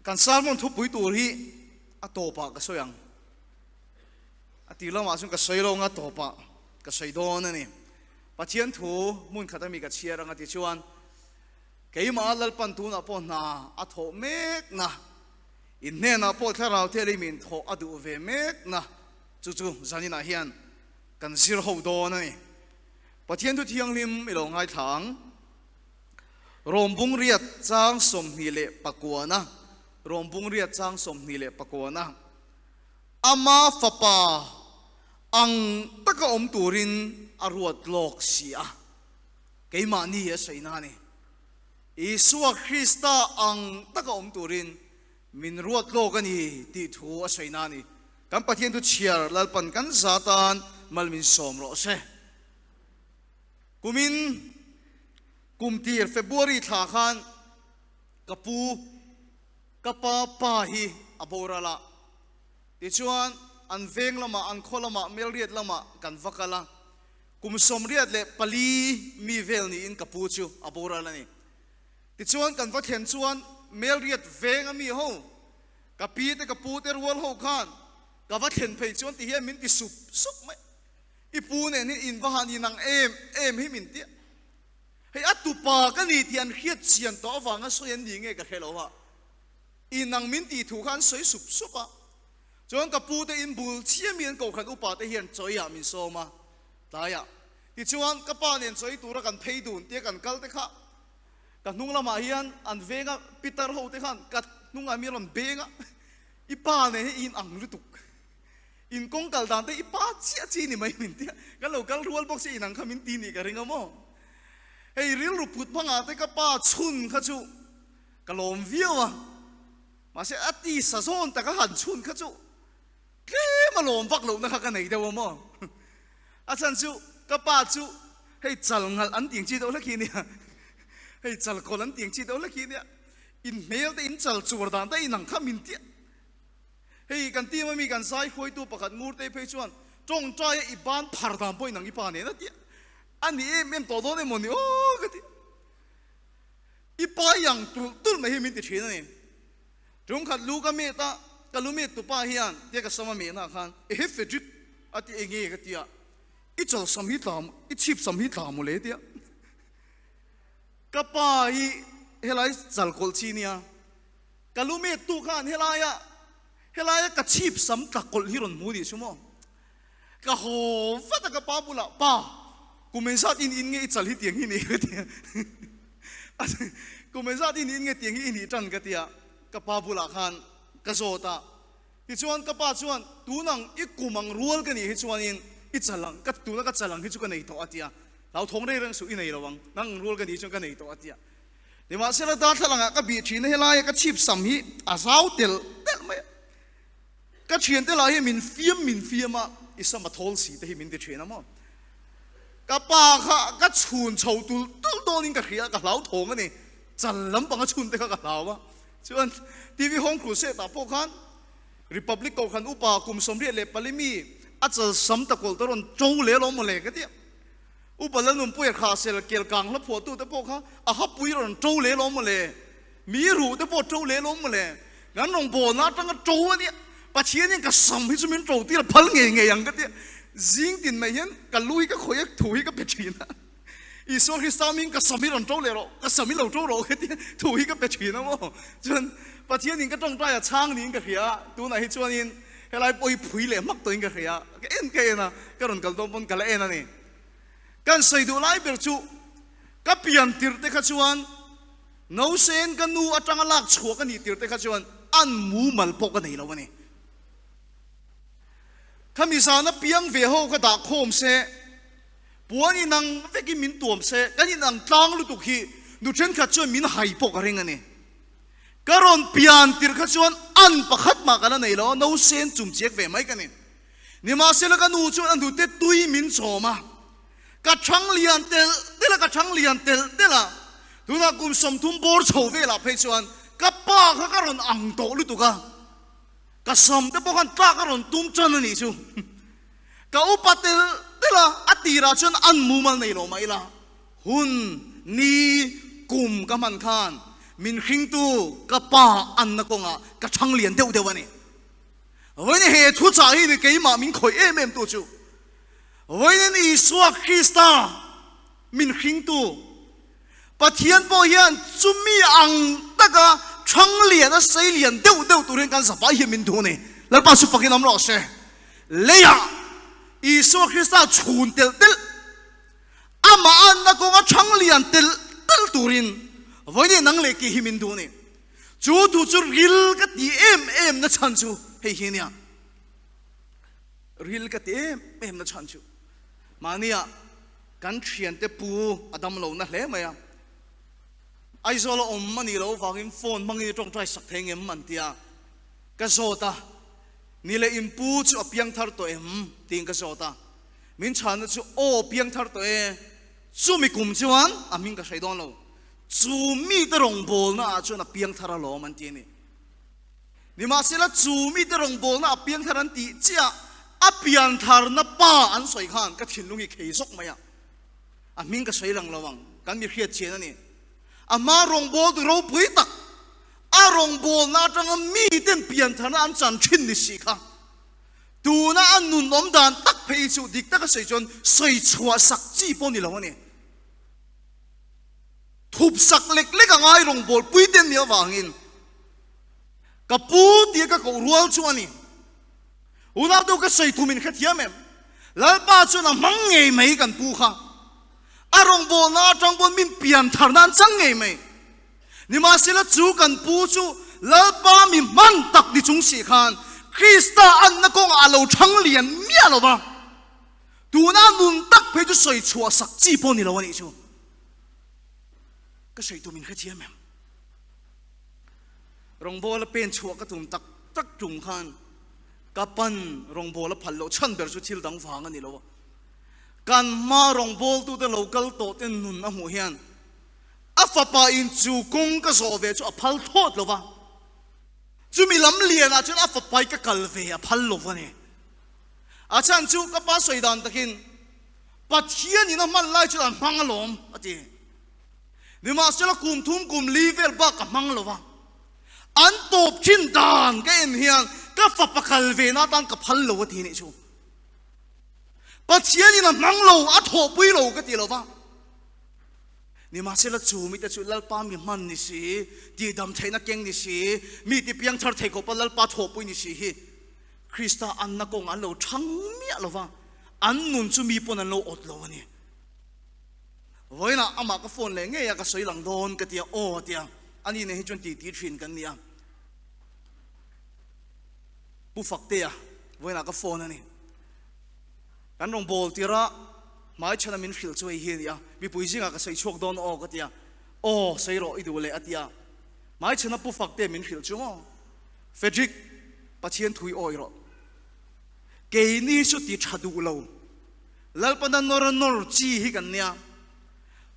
kan salmon thu pui tur hi atopa ka soyang atila ma sung ka soilo nga topa ka soidon ani pathian thu mun khatami ka chiara nga ti chuan keima lal pan tu na po na atho mek na in ne na po tharau theli min tho adu ve mek na chu chu zanina hian kan zir ho don ani pathian tu thiang lim ilo ngai thang rombung riat chang som ni le pakwana rombung riat chang som ni le pakwana ama fapa ang taka om turin aruat lok sia keima ni ya saina ni Isua Krista ang taka om turin min ruat lok ani ti thu a saina ni kan pathian tu chiar lalpan kan satan malmin som ro se kumin kumtir February tha khan kapu kapa pa hi aborala ti chuan an veng lama an kholama melriat lama kan vakala kum som riat le pali mi vel ni in kapu chu aborala ni ti chuan kan va then chuan melriat veng ami ho kapi te kapu te rual ho khan ka va then phei chuan ti hian min ti sup sup mai ipu ne ni in va han inang em hi min ti hei atupa ka ni tian khiat chian to awanga soyan ni nge ka khelowa inang min ti thu khan soi sup supa chuan kapu te in bul chiamian ko khan upa te hian choya min soma taya ti chuan kapa nen choi tura kan phei dun te kan kal te kha ka nung lama hian an venga pitar ho te khan kat nunga mi ron benga ipa ne in ang lutuk in kong kal dan te ipa chi ni mai min te ka lo kal rual box in ang khamin ti ni ka ringa mo hei ril ru put phanga te ka pa chun kha chu ka lom viawa ma se ati sa zon ta ka han chun kha chu ke ma lom bak lo na kha ka nei dewa mo a chan chu ka pa chu hei chal ngal an ting chi do la khi ni hei chal kol an ting chi do la khi ni in mel te in chal chur dan te in ang khamin ti hei kan ti ma mi kan sai khoi tu pakhat ngur te phei chuan tong trai i ban phar dam poi nang i pa ne na ti ani em to do ne mo ni o ka ti i pa yang tul mai min ti thina ni rung khat lu ka me ta ka lu me tu pa hian te ka sama me na khan e he fedrik ati enge ka ti i chol sam hi tam i chip sam hi tam mo le ti ka pa hi helai chal kol chi nia ka lu me tu khan helaya ka chip sam ta kol hi ron mu di sumo ka ho fa ta ka pa bula pa kumensat in nge chal hi tiang hi ni ka ti kumensat in nge tiang hi ni tan ka ti ka pa bula khan ka zota ti chuan ka pa chuan tu nang i kumang rual ka ni hi chuan in i chalang ka tu na ka chalang hi chu ka nei to atia lau thong rei rang su i nei lawang nang rual ka ni chu ka nei to atia ni ma sela da thalanga ka bi thina helai ka chip sam hi azau tel mai ka thien te la hi min fiam ma isama thol si te hi min de thina mo ka pa kha ka chun chho tul donin ka khia ka lau thong ani chal lam pang chun te ka lau wa chuan TV Home Crusade ta po khan Republic ko khan upa kum somri le palimi achal sam ta kol toron chou le lo mo le ka ti upa la num puer kha sel kel kang la pho tu te po kha a ha pui ron chou le lo mo le mi ru te po chou le lo mo le gan rong bo na tang chou ani pa chien ka sam hi chumin chou ti la phal nge yang ka ti zing tin mai hian ka lui ka khoyak thui ka pechina iso hi samin ka sami ron chou le ro ka sami lo chou ro ka ti thui ka pechina mo chun pa chien ka tong ta ya chang ni ka khia tu na hi chuan in helai poi phui le mak to in ka khia ka en ke na ka ron kal dom pon kala en ani kan sai du lai ber chu ka pian tir te kha chuan no sen ka nu atang lak chhuak ani tir te kha chuan an mu mal pok ka nei lo ani khami sa na piang ve ho ka da khom se puani nang veki min tuam se kani nang tlang lu tu khi nu chen kha chuan min hai pok ka ring ani karon pian tir kha chuan an pakhat ma kana nei lo no sen chum chek ve mai kani ni ma se la ka nu chuan an du te tui min choma ka chang lian tel ka chang lian tel la tu na kum som thum bor chho ve la phei chuan ka pa kha karon ang to lu tu ka ka som te po kan ta karon tum chan ani chu ka upatel tela atira chuan an mu mal nei lo mai la hun ni kum ka man khan min hring tu ka pa an na konga ka thang lian deuh deuh ani với hệ thu trả hi cái mà mình khỏi em tu chu với nên Isua Christa mình khinh tu và thiên bảo hiền chúng mi ang taka thang lian a sei lian deuh deuh tu ren kan sa pa hi min tu ne lal pa su pakin am lo se leya Isua Christa chun tel tel ama an na konga thang lian tel tel turin với nên nang le ki hi min tu ne chu tu chu ril ka ti em na chan chu hei hi nia ril ka ti em na chan chu mania kan thian te pu adam lo na hle maya ai zo lo om mani lo wangin phone mangi tong trai sak theng em man tia ka zota ni le impu chu apiang thar to em ting ka zota min chan chu o piang thar to e chu mi kum chuan amin ka sai don lo chu mi te rong bol na chu na piang thara lo man ti ni ni ma sela chu mi te rong bol na piang tharan ti chia apian thar na pa an soi khan ka thinlungi khei sok maya amin ka sai lang lawang kan mi khiat chen ani ama rong bol du ro pui tak a rong bol na tang mi ten pian thar an chan thin ni si kha tu na an nun om dan tak phei chu dik tak sei chon soi chua sak chi po ni lo ani thup sak lek lek angai rong bol pui ten mi awangin ka pu ti ka ko rual chu ani una do ka sei tu min khathia mem lalpa chu na mangai mai kan pu kha arong bol na tang bon min pian thar nan chang ngai mai ni ma sila chu kan pu chu lalpa mi man tak di chung si khan Krista an na kong alo thang lian mia lo ba tu na nun tak phe chu sei chua sak chi po ni lo ani chu ka sei tu min khathia mem rong bol pen chua ka tum tak tak chung khan kapan rong bol phal lo chan ber chu thil dang wang ani lo kan ma rong bol tu the local to ten nun a mu hian a fa pa in chu kong ka so ve chu a phal thot lo wa chu mi lam lian a chu a fa pai ka kal ve a phal lo wa ni a chan chu ka pa soi dan takin pathian ni na man lai chu an mang lom ati ni ma sela kum thum kum liver ba ka mang lo wa an top chin dan ka en hian ka fa pakal ve na tan ka phal lo wa thi ni chu pathian ni na mang lo a tho pui lo ka ti lo wa ni ma sela chu mi ta chu lal pa mi man ni si ti dam thaina keng ni si mi ti piang thar thei ko pa lal pa tho pui ni si hi Krista an na kong an lo thang mi lo wa an nun chu mi pon an lo ot lo ani voina ama ka phone le nge ya ka soi lang don ka tia o tia ani ne hi chon ti thin kan nia pu fakte ya voina ka phone ani kan rong bol tira mai chana min khil choi hi ya mi pui jinga ka sei chok don o ka tia o sei ro i du le atia mai chana pu fakte min khil chu mo Frederick pathian thui oi ro ke ni su ti thadu lo lalpana nor chi hi kan nia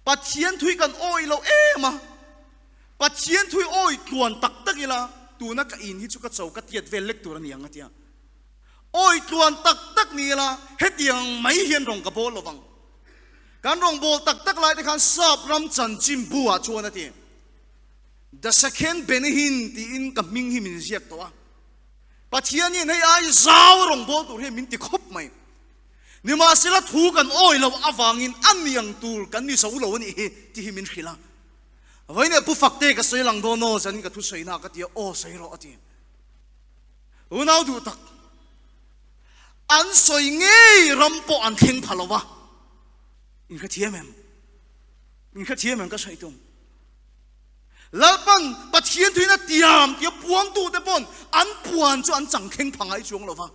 pathian thui kan oi lo ema pathian thui oi tuan tak takila tu na ka in hi chu ka chau ka tiat vel lek tur ani anga tia oi tuan tak tak ni la hetiang mai hian rong ka bol lowang kan rong bol tak tak lai te khan sap ram chan chim bua chuan ati the second benin ti in ka ming hi min ziak to a pathian ni nei ai zaw rong bol tur he min ti khop mai ni ma sila thu kan oi lo awangin aniang tur kan ni so lo ni ti hi min khila với này bu fakte ka soi lang do no zan ka thu soi na ka tia o sai ro ati unau du tak an soi nge rampo an theng phalowa in ka thiam em ka sai tum lalpan pathian thuina tiam tia puang tu te pon an puan chu an chang kheng phangai chuang lova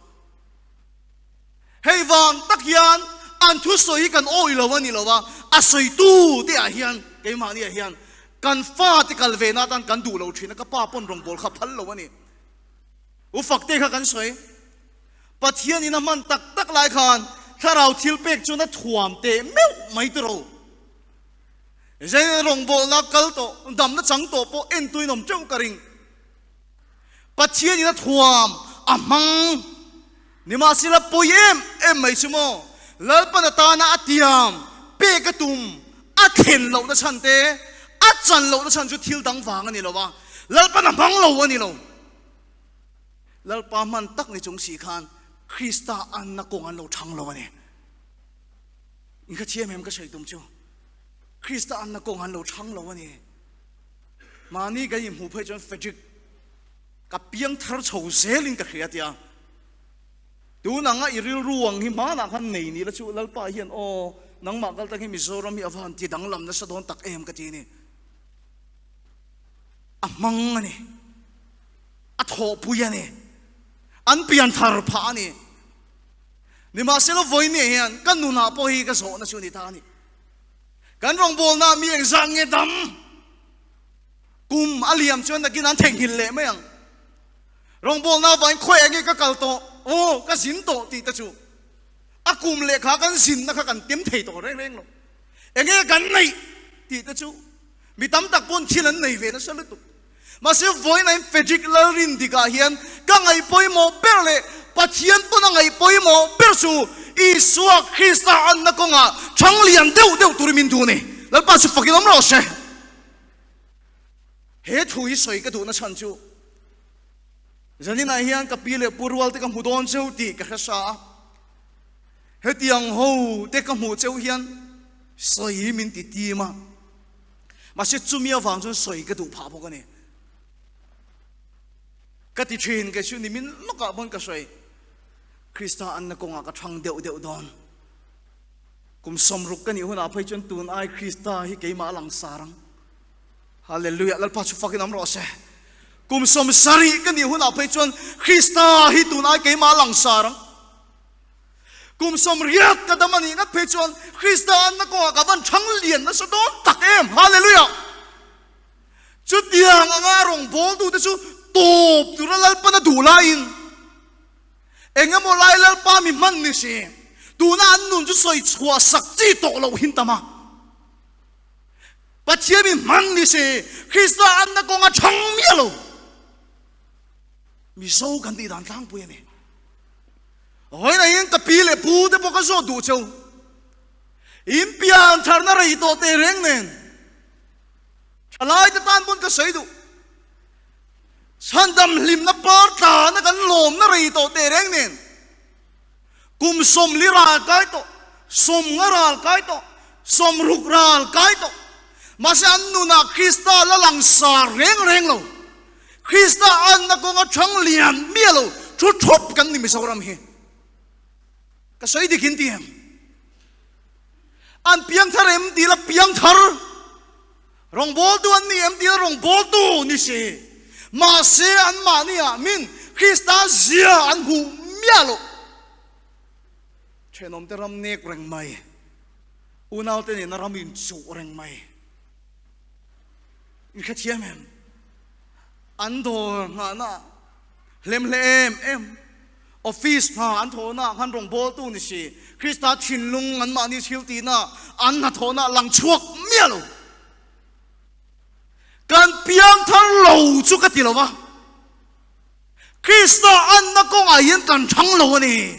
hei wang tak hian an thu soi kan oi lo wa ni lo wa a soi tu te a hian ke ma ni a hian kan fa ti kal ve na tan kan du lo thina ka pa pon rong bol kha phal lo ani u fakte kha kan soi pathian ina man tak tak lai khan tharau thil pek chu na thuam te meu mai tro zai rong bol na kal to dam na chang to po en tui nom chong karing pathian ina thuam amang ni ma sila poyem em mai chumo lalpa na ta na atiam pe ka tum a then lo na chante chan lo na chan chu thil dang wang ani lo wa lalpa na mang lo ani lo lalpa man tak ni chung si khan Krista an na kong an lo thang lo ani in kha chiam em ka sei tum chu Krista an na kong an lo thang lo ani mani ga im hu phai chon fajik ka piang thar chho selin ka khia tia tu na nga iril ruang hi ma na khan nei ni la chu lalpa hian o nang ma kal ta hi Mizoram hi avan ti dang lam na sa don tak em ka ti ni amang ani a tho pu ya ni an pian thar pha ni ni ma selo voi ni hian kan nu na po hi ka so na chu ni ta ni kan rong bol na mi eng sang nge dam kum aliam chuan na kin an theng hil le mai ang rong bol na vain khoi nge ka kal to o ka sin to ti ta chu a kum le kha kan sin na kha kan tem thei to reng reng lo enge kan nei ti ta chu mi tam tak pon khilan nei ve na salu tu ma se voi na fejik larin diga hian ka ngai poi mo perle pathian to na ngai poi mo persu Isua Krista an na ko nga changlian deu turimin tu ni lalpa su fakilam ro se he thui soi ka tu na chan chu zani na hian ka pile purwal te ka mudon cheu ti ka khasa he tiang ho te ka mu cheu hian soi min ti ti ma se chumia wang chon soi ka tu pha bo ka ni ka ti thin ka chu ni min loka bon ka soi Krista an na ko nga ka thang deu don kum somruk ka ni huna phai chon tun ai Krista hi ke ma lang sarang hallelujah lalpa chu fakin am ro se kum som sari ka ni huna phai chon Krista hi tun ai ke ma lang sarang kum som riat ka damani ngat phai chon Krista an na ko ka van thang lian na so don tak em hallelujah chu tiang anga rong bol tu te chu top tu lalpa na dula in engam mo lai lalpa mi man ni si tu na an nun chu soi chua sak chi to lo hin tama pathian mi man ni si Krista an na ko nga thang mi lo mi so kan ti dan tlang pu ni hoi na yin ka pi le pu te po ka so du cheu im pian thar na rei to te reng nen chalai te tan bon ka sei du Sandam lim na parta na kan lom na rito te reng nen kum som liral kai to som ngaral kai to som rukral kai to masa annu na Krista la lang sa reng lo Krista an na ko nga thang lian mi lo thu thop kan ni Mizoram hi ka sai dikin ti hem an piang thar em ti la piang thar rong bol tu an ni em ti la rong bol tu ni se ma se an ma ni a min Krista zia an hu mialo chenom te ram nek reng mai unaw te ni na ramin chu reng mai in kha chiam em an do nga na lem em office ha an tho na han rong bol tu ni si Krista thin lung an ma ni thil ti na an na tho na lang chuak mialo kan piang thar lo chu ka ti lo wa Krista an na ko nga yen kan thang lo ni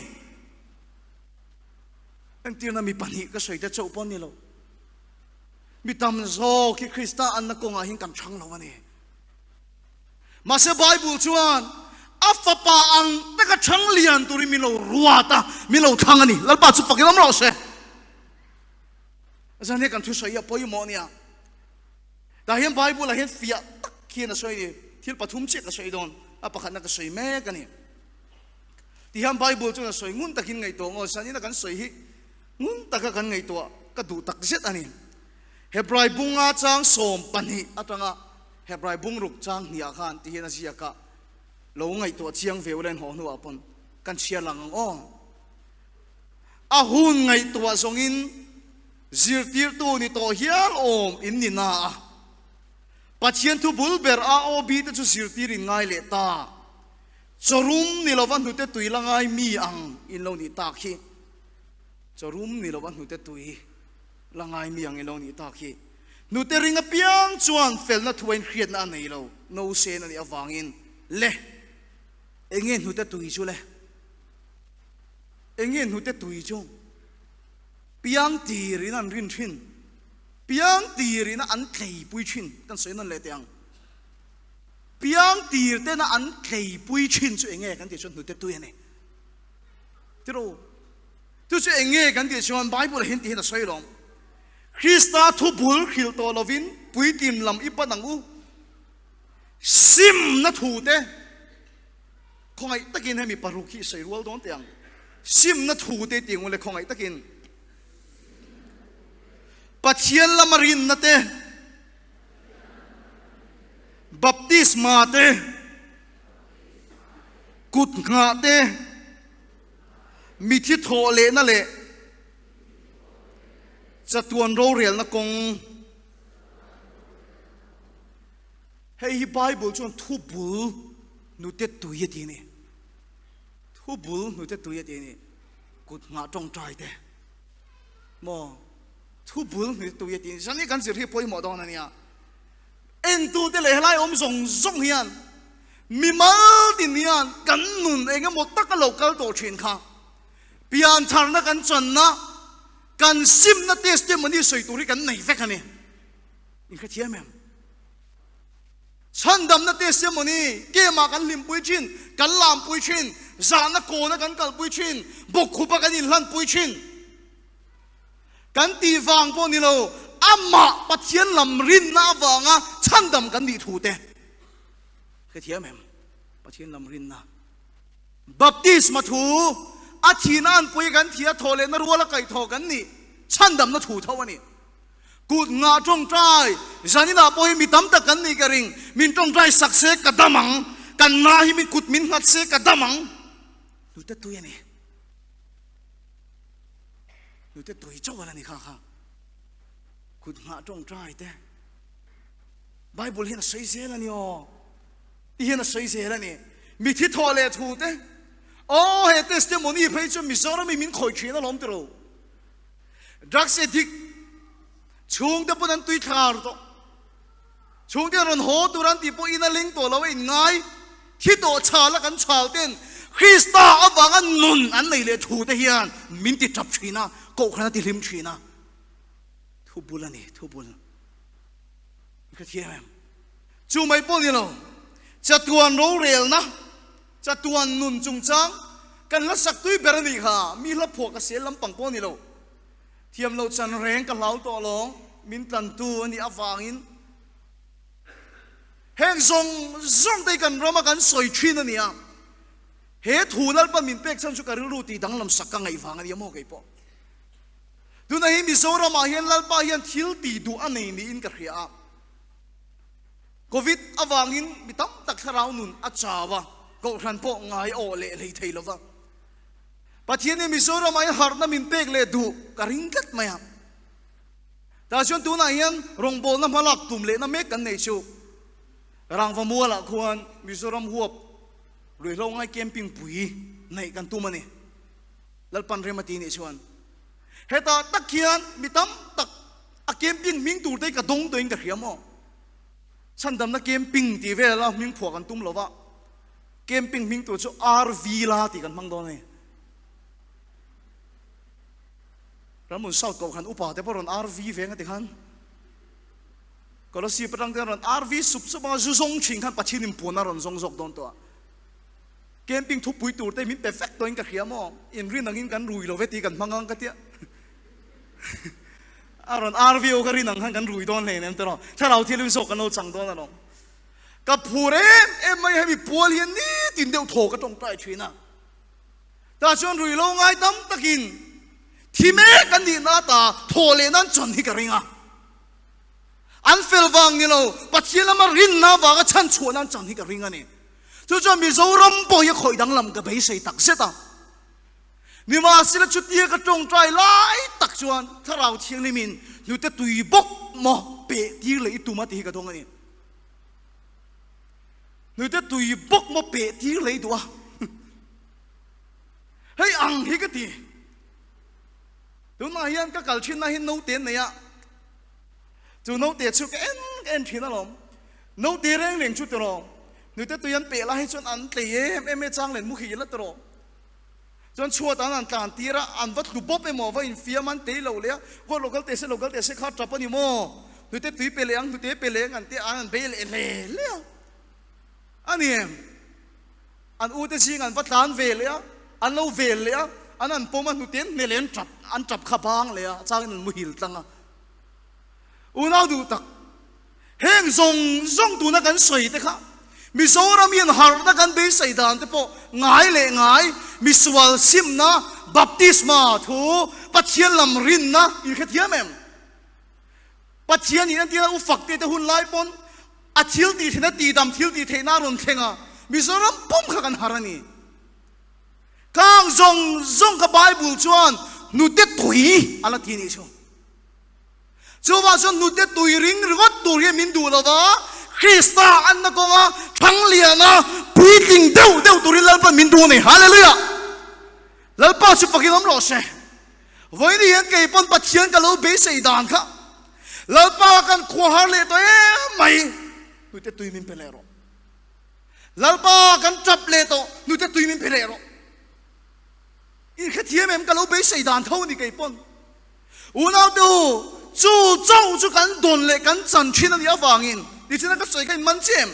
an ti na mi pani ka soi ta chau pon ni lo mi tam zo ki Krista an na ko nga hin kan thang lo ni ma se Bible chuan afa pa ang ta ka thang lian tu ri mi lo ruata mi lo thang ani lalpa chu pakilam ro se azane kan thu soi ya poi mo nia ta hian Bible la hian fia tak khian a soi ni thil pathum che ka soi don a pakhat na ka soi me ka ni ti hian Bible chu na soi ngun takin ngai to ngo sani na kan soi hi ngun taka kan ngai to ka du tak zet ani Hebrai bunga chang som pani atanga Hebrai bung ruk chang nia khan ti hian a sia ka lo ngai to chiang veulen ho nu apon kan chia lang o a hun ngai to zongin zirtir tu ni to hiang om in ni na pathian thu bulber a obi te chu zirtir in ngai le ta chorum ni lowan hu te tuilangai mi ang in lo ni ta khi chorum ni lowan hu te tui langai mi ang in lo ni ta khi nu te ringa piang chuan fel na thuain khriat na nei lo no se na ni awangin le engen hu te tui chu le engen hu te tui chu piang ti rin an rin thin piang tiri na an klei pui chin kan soi nan le tiang piang tir te na an klei pui chin chu enge kan ti chon nu te tu ene tiro tu chu enge kan ti chon bible hin ti na soi long Krista thu bul khil to lovin pui tim lam ipanang u sim na thu te khongai takin hemi paruki sei rual don tiang sim na thu te ting le khongai takin pathian lamarin na te baptisma te kut nga te mi thi tho le na le chatuan ro rel na kong hei bible chon thu bul nu te tu ye ti ni thu bul nu te tu ye ti ni kut nga tong trai te mo thu bul nu tu ye ti ni sani kan sir hi poi mo dong na nia en tu te le lai om song song hian mi mal tin hian kan nun enga mo tak local to thin kha pian thar na kan chan na kan sim na testimony soi turi kan nei vek ani in kha thiam em chan dam na testimony ke ma kan lim pui chin kan lam pui chin za na ko na kan kal pui chin bok khupa kan in hlan pui chin kan ti wang po ni lo amma pathian lam rin na wanga chan dam kan ni thu te kha thiam em pathian lam rin na baptisma thu athinan pui kan thia thole na ruala kai tho kan ni chan dam na thu tho ani kut nga trong trai zanina poi mi tam ta kan ni ka ring min trong trai sak se ka damang kan na hi min kut min ngat se ka damang tu te tu ani tu te tu chaw ani kha kha kut nga trong trai te bible hin sei se la ni o ti hin sei se la ni mi thi thole thu te oh he testimony phei chu mi zora mi min khoi thina lom tro drugs addict chung te pun an tui thar to chung te ron ho turan ti po ina ling to lo in ngai thi to chala kan chal ten Krista awang an nun an nei le thu te hian min ti tap thina ko khana ti lim thina thu bulani thu bul ka thiam chu mai po ni lo chatuan ro rel na chatuan nun chung chang kan la sak tui berani kha mi la pho ka sel lam pang po ni lo thiam lo chan reng ka lau to long min tan tu ani awangin heng zong dei kan roma kan soi thin ania he thunal pa min pek chan chu ka ru ti dang lam sak ka ngai wang ani mo kai po tu na hi mi zora ma hian lal pa hian thil ti du anei ni in ka khria covid awangin mi tam tak tharau nun a chawa ko ran po ngai o le lei thei lova pathian mi zora ma har na min pek le du ka ringkat maya ta chon tu na hian rong bol na malak tum le na mek kan nei chu rang va mua la khuan mizoram huap rui lo ngai camping pui nei kan tu mani lalpan remati ni chuan heta takhian mitam tak a camping ming tur dei ka dong doing ka riamo chandam na camping ti ve la ming phua kan tum lova camping ming tur chu RV la ti kan mang do nei ramun south ko khan upa te poron RV ve nga ti khan kolosi patang te ron RV sup sup ma zu zong ching khan pachinim puna ron zong zok don to camping thu pui tur te min perfect toin ka khiamo in rin angin kan rui lo ve ti kan mangang ka tia aron RV o ka rin ang kan rui don le nem to ro tharau thilim sok kan o chang don no ka phure em mai hemi pol hian ni tin deu tho ka tong tai china ta chon rui lo ngai tam takin thime kan ni na ta thole nan chon hi ka ringa an fel wang ni lo pathian ma rin na wa ga chan chuan an chan hi ka ringa ni chu cho mi zo ram po ye khoi dang lam ka bei sei tak se ta ni ma sila chu ti ka tong trai lai tak chuan tharau thiang ni min nu te tui bok mo pe ti le tu ma ti ka dong ani nu te tui bok mo pe ti le du a hei ang hi ka ti tu na hian ka kal thin na hin no ten ne ya chu no te chu ka en thin a lom no te reng leng chu te ro nu te tu yan pe la hi chon an tle em chang len mu khi la tro chọn chua ta nan tan tira an vat lu bop emo va in fia man te lo le ko local te se kha trap ani mo nu te tui peleng an te an bel le ani an u te sing an vatlan ve le an lo ve le an poma nu ten melen trap an trap kha bang le chang in mu hil tanga u nau du tak heng zong tu na kan soi te kha mi zoram yin har na kan be sai dan te po ngai mi swal sim na baptisma thu pathian lam rin na in khathiam em pathian in tia u fak te hun lai pon a thil ti thina ti dam thil ti theina ron thenga mi zoram pom kha kan harani kang zong ka bible chuan nu te tui ala ti ni chu chuwa chuan nu te tui ring rigot tu ye min du la wa Krista an na ko nga thang liana puiting deu turin lalpa min du ni hallelujah lalpa chu pakilam lo se voi ni yan kay pon pathian ka lo be sei dan kha lalpa kan khwar le to mai nu te tui min pelero lalpa kan trap le to nu te tui min pelero in khathiam em ka lo be sei dan thau ni kay pon unau tu chu zhou chu kan don le kan chan thin ani awangin ni china ka soi kan man chem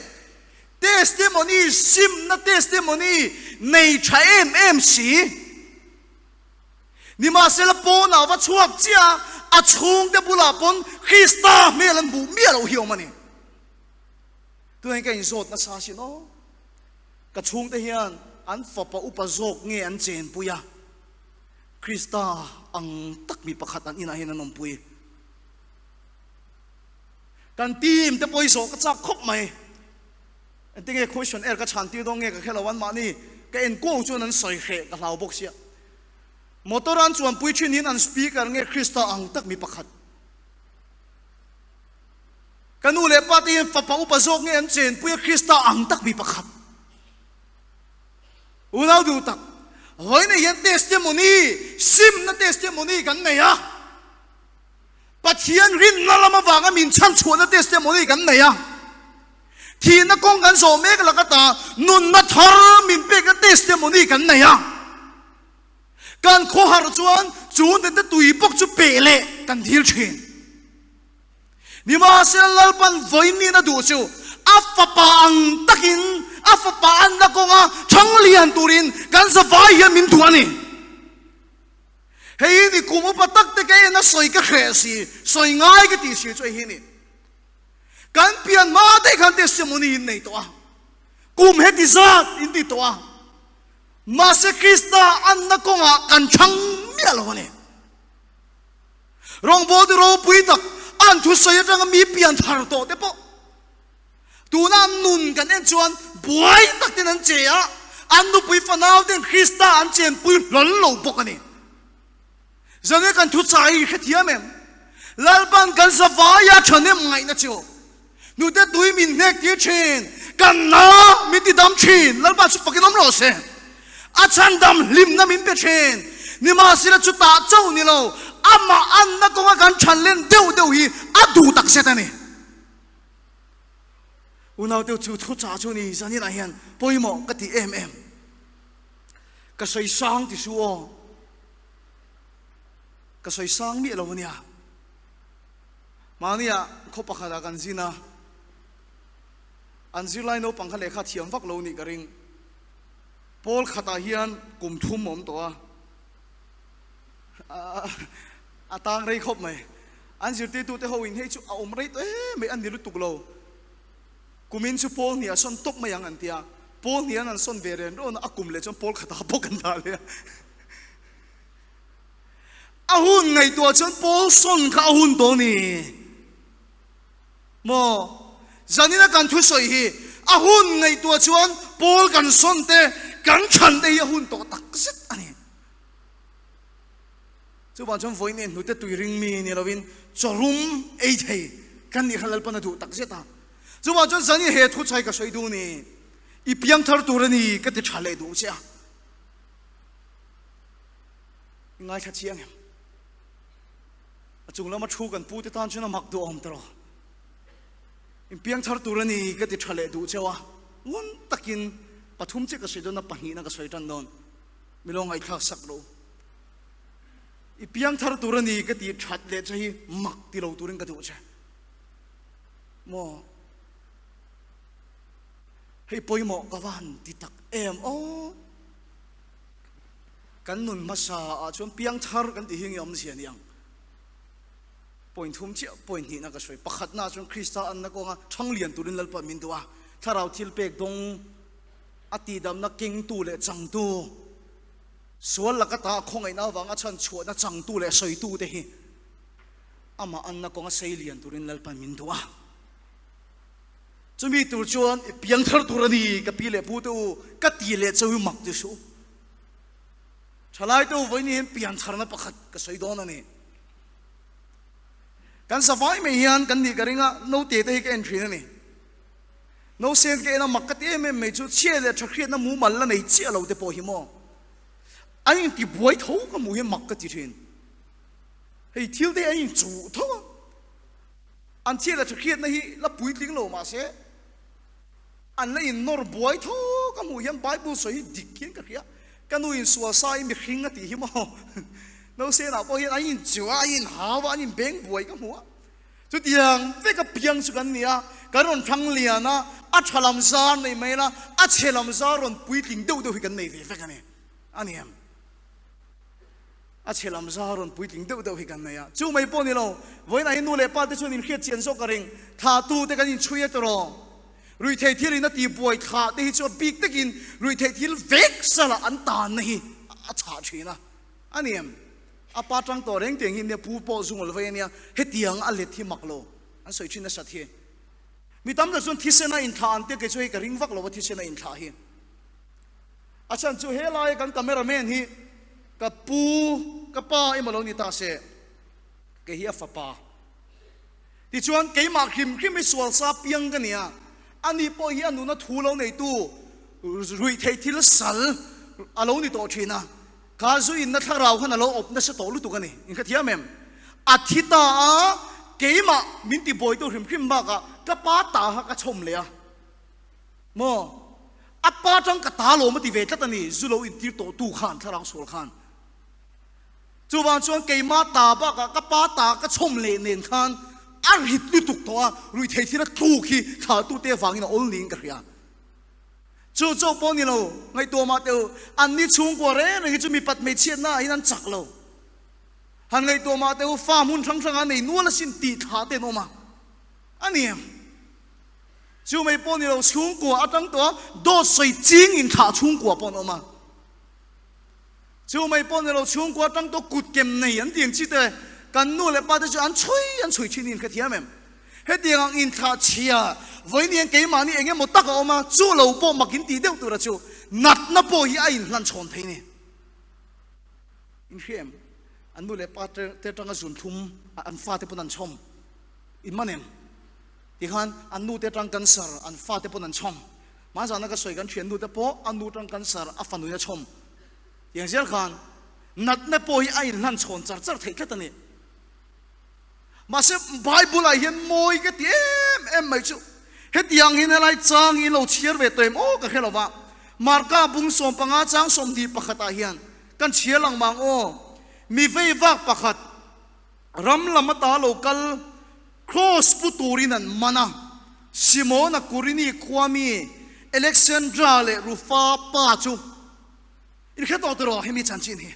testimony sim na testimony nei tha em si ni ma sel po na wa chuak chia a chung te bula pon Krista melan bu mialo hiom ani tu hen ka in zot na sa si no ka chung te hian an fa pa upazok nge an chen puya Krista ang tak mi pakhat an ina hin anom pui kan team te poiso ka chak khop mai antinge question er ka chanti dong nge ka khelawan mani ka en ko chu nan soi khe ka hlaw bok sia motoran chuan pui thin hin an speaker nge Krista ang tak mi pakhat kanu le pati fa pa upazok nge an chen pui Krista ang tak mi pakhat unaw du tak hoi ne yan testimony sim na testimony kan ne ya pathian rin na lama wanga min chan chuan na testimony kan ne ya thi na kong kan so me ka ta nun na thar min pe ka testimony kan ne ya kan kho har chuan chun te tui pok chu pe le kan dhil thin ni ma se lalpan voi ni na du chu afa pa ang takin afa pa an na ko nga changlian turin kan sa vai ya min tuani hei ni kumu patak te ke na soi ka khesi soi ngai ka ti si choi hi ni kan pian ma te kan testimony in nei to a kum he ti zat in ti to a ma se Krista an na ko nga kan chang mi alo ni rong bo de ro pui tak an thu soi tang mi pian thar to te po tu na nun kan en chuan buai tak ten an che a an nu pui fanau ten Krista an chen pui lol lo bok ani zane kan thu chai khathiam em lalpan kan savaya thanem ngai na chu nu te tui min nek ti chen kan na mi ti dam chin lalpa chu pakinom lo se a chan dam lim na min pe chen ni ma sila chu ta chau ni lo ama an na ko kan chan len deu hi a du tak se ta ni unaw te chu thu cha chu ni zani na hian poimo ka ti em ka soi sang ti su o ka soi sang mi lo nia mania kho pakhada kan zina an zilai no pangkha lekha thiam vak lo ni karing pol khata hian kum thum mom to a tang rei khop mai an zirte tu te ho in hei chu a om rei to me an nilu tuklo kumin chu pol ni a son top mai ang antia pol ni an son veren ron akum le chon pol khata bokan da le ahun ngai to chon pol son kha ahun to ni mo zanina kan thu soi hi ahun ngai to chuan pol kan son te kan chan te ahun to tak set ani chu ba chon voi ne nu te tui ring mi ni lovin chorum ei thei kan ni khalal pana du tak zeta chu ba chon zani he thu chai ka soi du ni i piang thar turani ka te chale du cha ngai kha chiang chung lama thu kan pu te tan chuna mak do om tro in piang thar turani ka ti thale du chewa ngun takin pathum che ka se do na pahi na ka soi tan don milong ai thak sak lo ipiang thar turani ka ti that le chahi mak ti lo turin ka tu cha mo hei poimo kawan ti tak em o kan nun masa a chon piang thar kan ti hing yom sian yang point thum chi point ni na ka soi pakhat na chon krista an na ko nga thang lian turin lal pa min tuwa tharau thil pek dong ati dam na king tu le chang tu sual la ka ta khong ai na wanga chan chho na chang tu le soi tu te hi ama an na ko nga sei lian turin lal pa min tuwa chumi tur chuan piang thar turani ka pi le pu tu ka ti le chawi mak tu su chalai tu voini piang thar na pakhat ka soi don ani kan savai me hian kan ni garinga no te te ka entry na ni no sen ke na makati me chu che le thakhiat na mu mal la nei che lo te po hi mo ai ti boi tho ka mu hi makati thin hei thil de ai chu tho an che le thakhiat na hi la pui ting lo ma se an la in nor boi tho ka mu hian bible so hi dikhin ka khia kanu in suwa sai mi khing ati hi mo no se na po hian ai in chu ai in hawa ai in beng boi ka mu chu tiang ve ka piang chu kan nia karon thang liana a thalam zar nei mai la a chelam zar ron pui ting deu deu hi kan nei ve ve ka ne aniam a chelam zar ron pui ting deu deu hi kan nei ya chu mai po ni lo voi na inu le pa te chu nin khiat chen so ka ring tha tu te kan in chui to ro rui thei thil in ti boi tha te hi chu big takin rui thei thil vek sala an ta nei a cha thina aniam a pa tang to reng teng hin ne pu po zungol ve nia hetiang a let hi maklo an soi thina sa thi mi tam da sun thisena in tha ante ke choi ka ring vak lo thisena in tha hi achan chu helai kan cameraman hi ka pu ka pa i malo ni ta se ke hi fa pa ti chuan ke ma khim khim mi swal sa piang ka nia ani po hi anu na thu lo nei tu rui thei thil sal alo ni to thina ka zu in na tharau khan alo op na sa to lu tu ka ni in kha thia mem athita a keima minti boy to hrim hrim ba ka pa ta ha ka chom le a mo apa tang ka ta lo ma ti ve ta ni zulo in ti to tu khan tharang sol khan chu ban chuan keima ta ba ka pa ta ka chom le nen khan a rit lu tuk to a rui thei thira tu khi tha tu te wang in ol ning ka ria chu chu po ni lo ngai to ma te an ni chung ko re ngai chu mi pat me chiat na in an chak lo han ngai to ma te fa mun thang thang an nei nu la sin ti tha te no ma aniam chu mai po ni lo chung ko atang to do soi jing in tha chung ko po no ma chu mai po ni lo chung ko atang to kut kem nei an tiang chi te kan nu le pa te chu an chui chin in ka thiam em he tiang in tha chia với niên cái mà ni anh em một tắc ở mà chú lâu po mặc kín tí đeo từ là chú nát na po hi ai lan chọn thế này in xem anh nuôi lại pa te trang cái zun thum anh pha te pun anh chom in manem thì han anh nuôi te trang cancer anh pha te pun anh chom mà giờ nó cái soi gan chuyển nuôi te po anh nuôi trang cancer anh pha nuôi te chom yang zel khan nát na po hi ai lan chọn char char thấy cái này mà sẽ Bible ai hiện môi cái tiếng em mấy chú hết yang hin lai chang in lo chiar ve toim o ka khelawa marka bung som panga chang som di pakhata hian kan chialang mang o mi vei vak pakhat ram lamata local cross puturinan mana simona kurini kwami alexandra le rufa pa chu in kha to ro hemi chanchin hi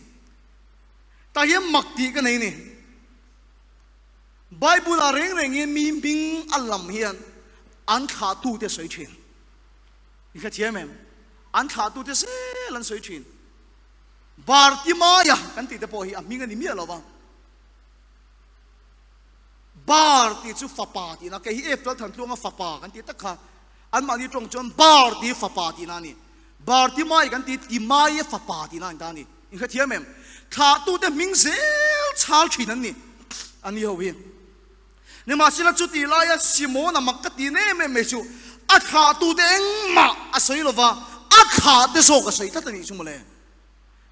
ta hiam makti ka nei ni bible a reng reng mi bing alam hian an thả tu te soi thin ni kha thiam em an thả tu te se lan soi thin Bartimaya kan ti te po hi aming ani mi lo ba bar ti chu fa pa ti na ke hi efral than tlunga fa pa kan ti takha an mani tong chon bar ti fa pa ti na ni Bartimaya kan ti mai fa pa ti na ta ni ni kha thiam em thả tu te ming zel chal thin an ni ani ho wi ni ma sila chu ti la ya simona makati ne me chu a kha tu de ma a soi lo wa a kha te so ka soi ta ni chu mole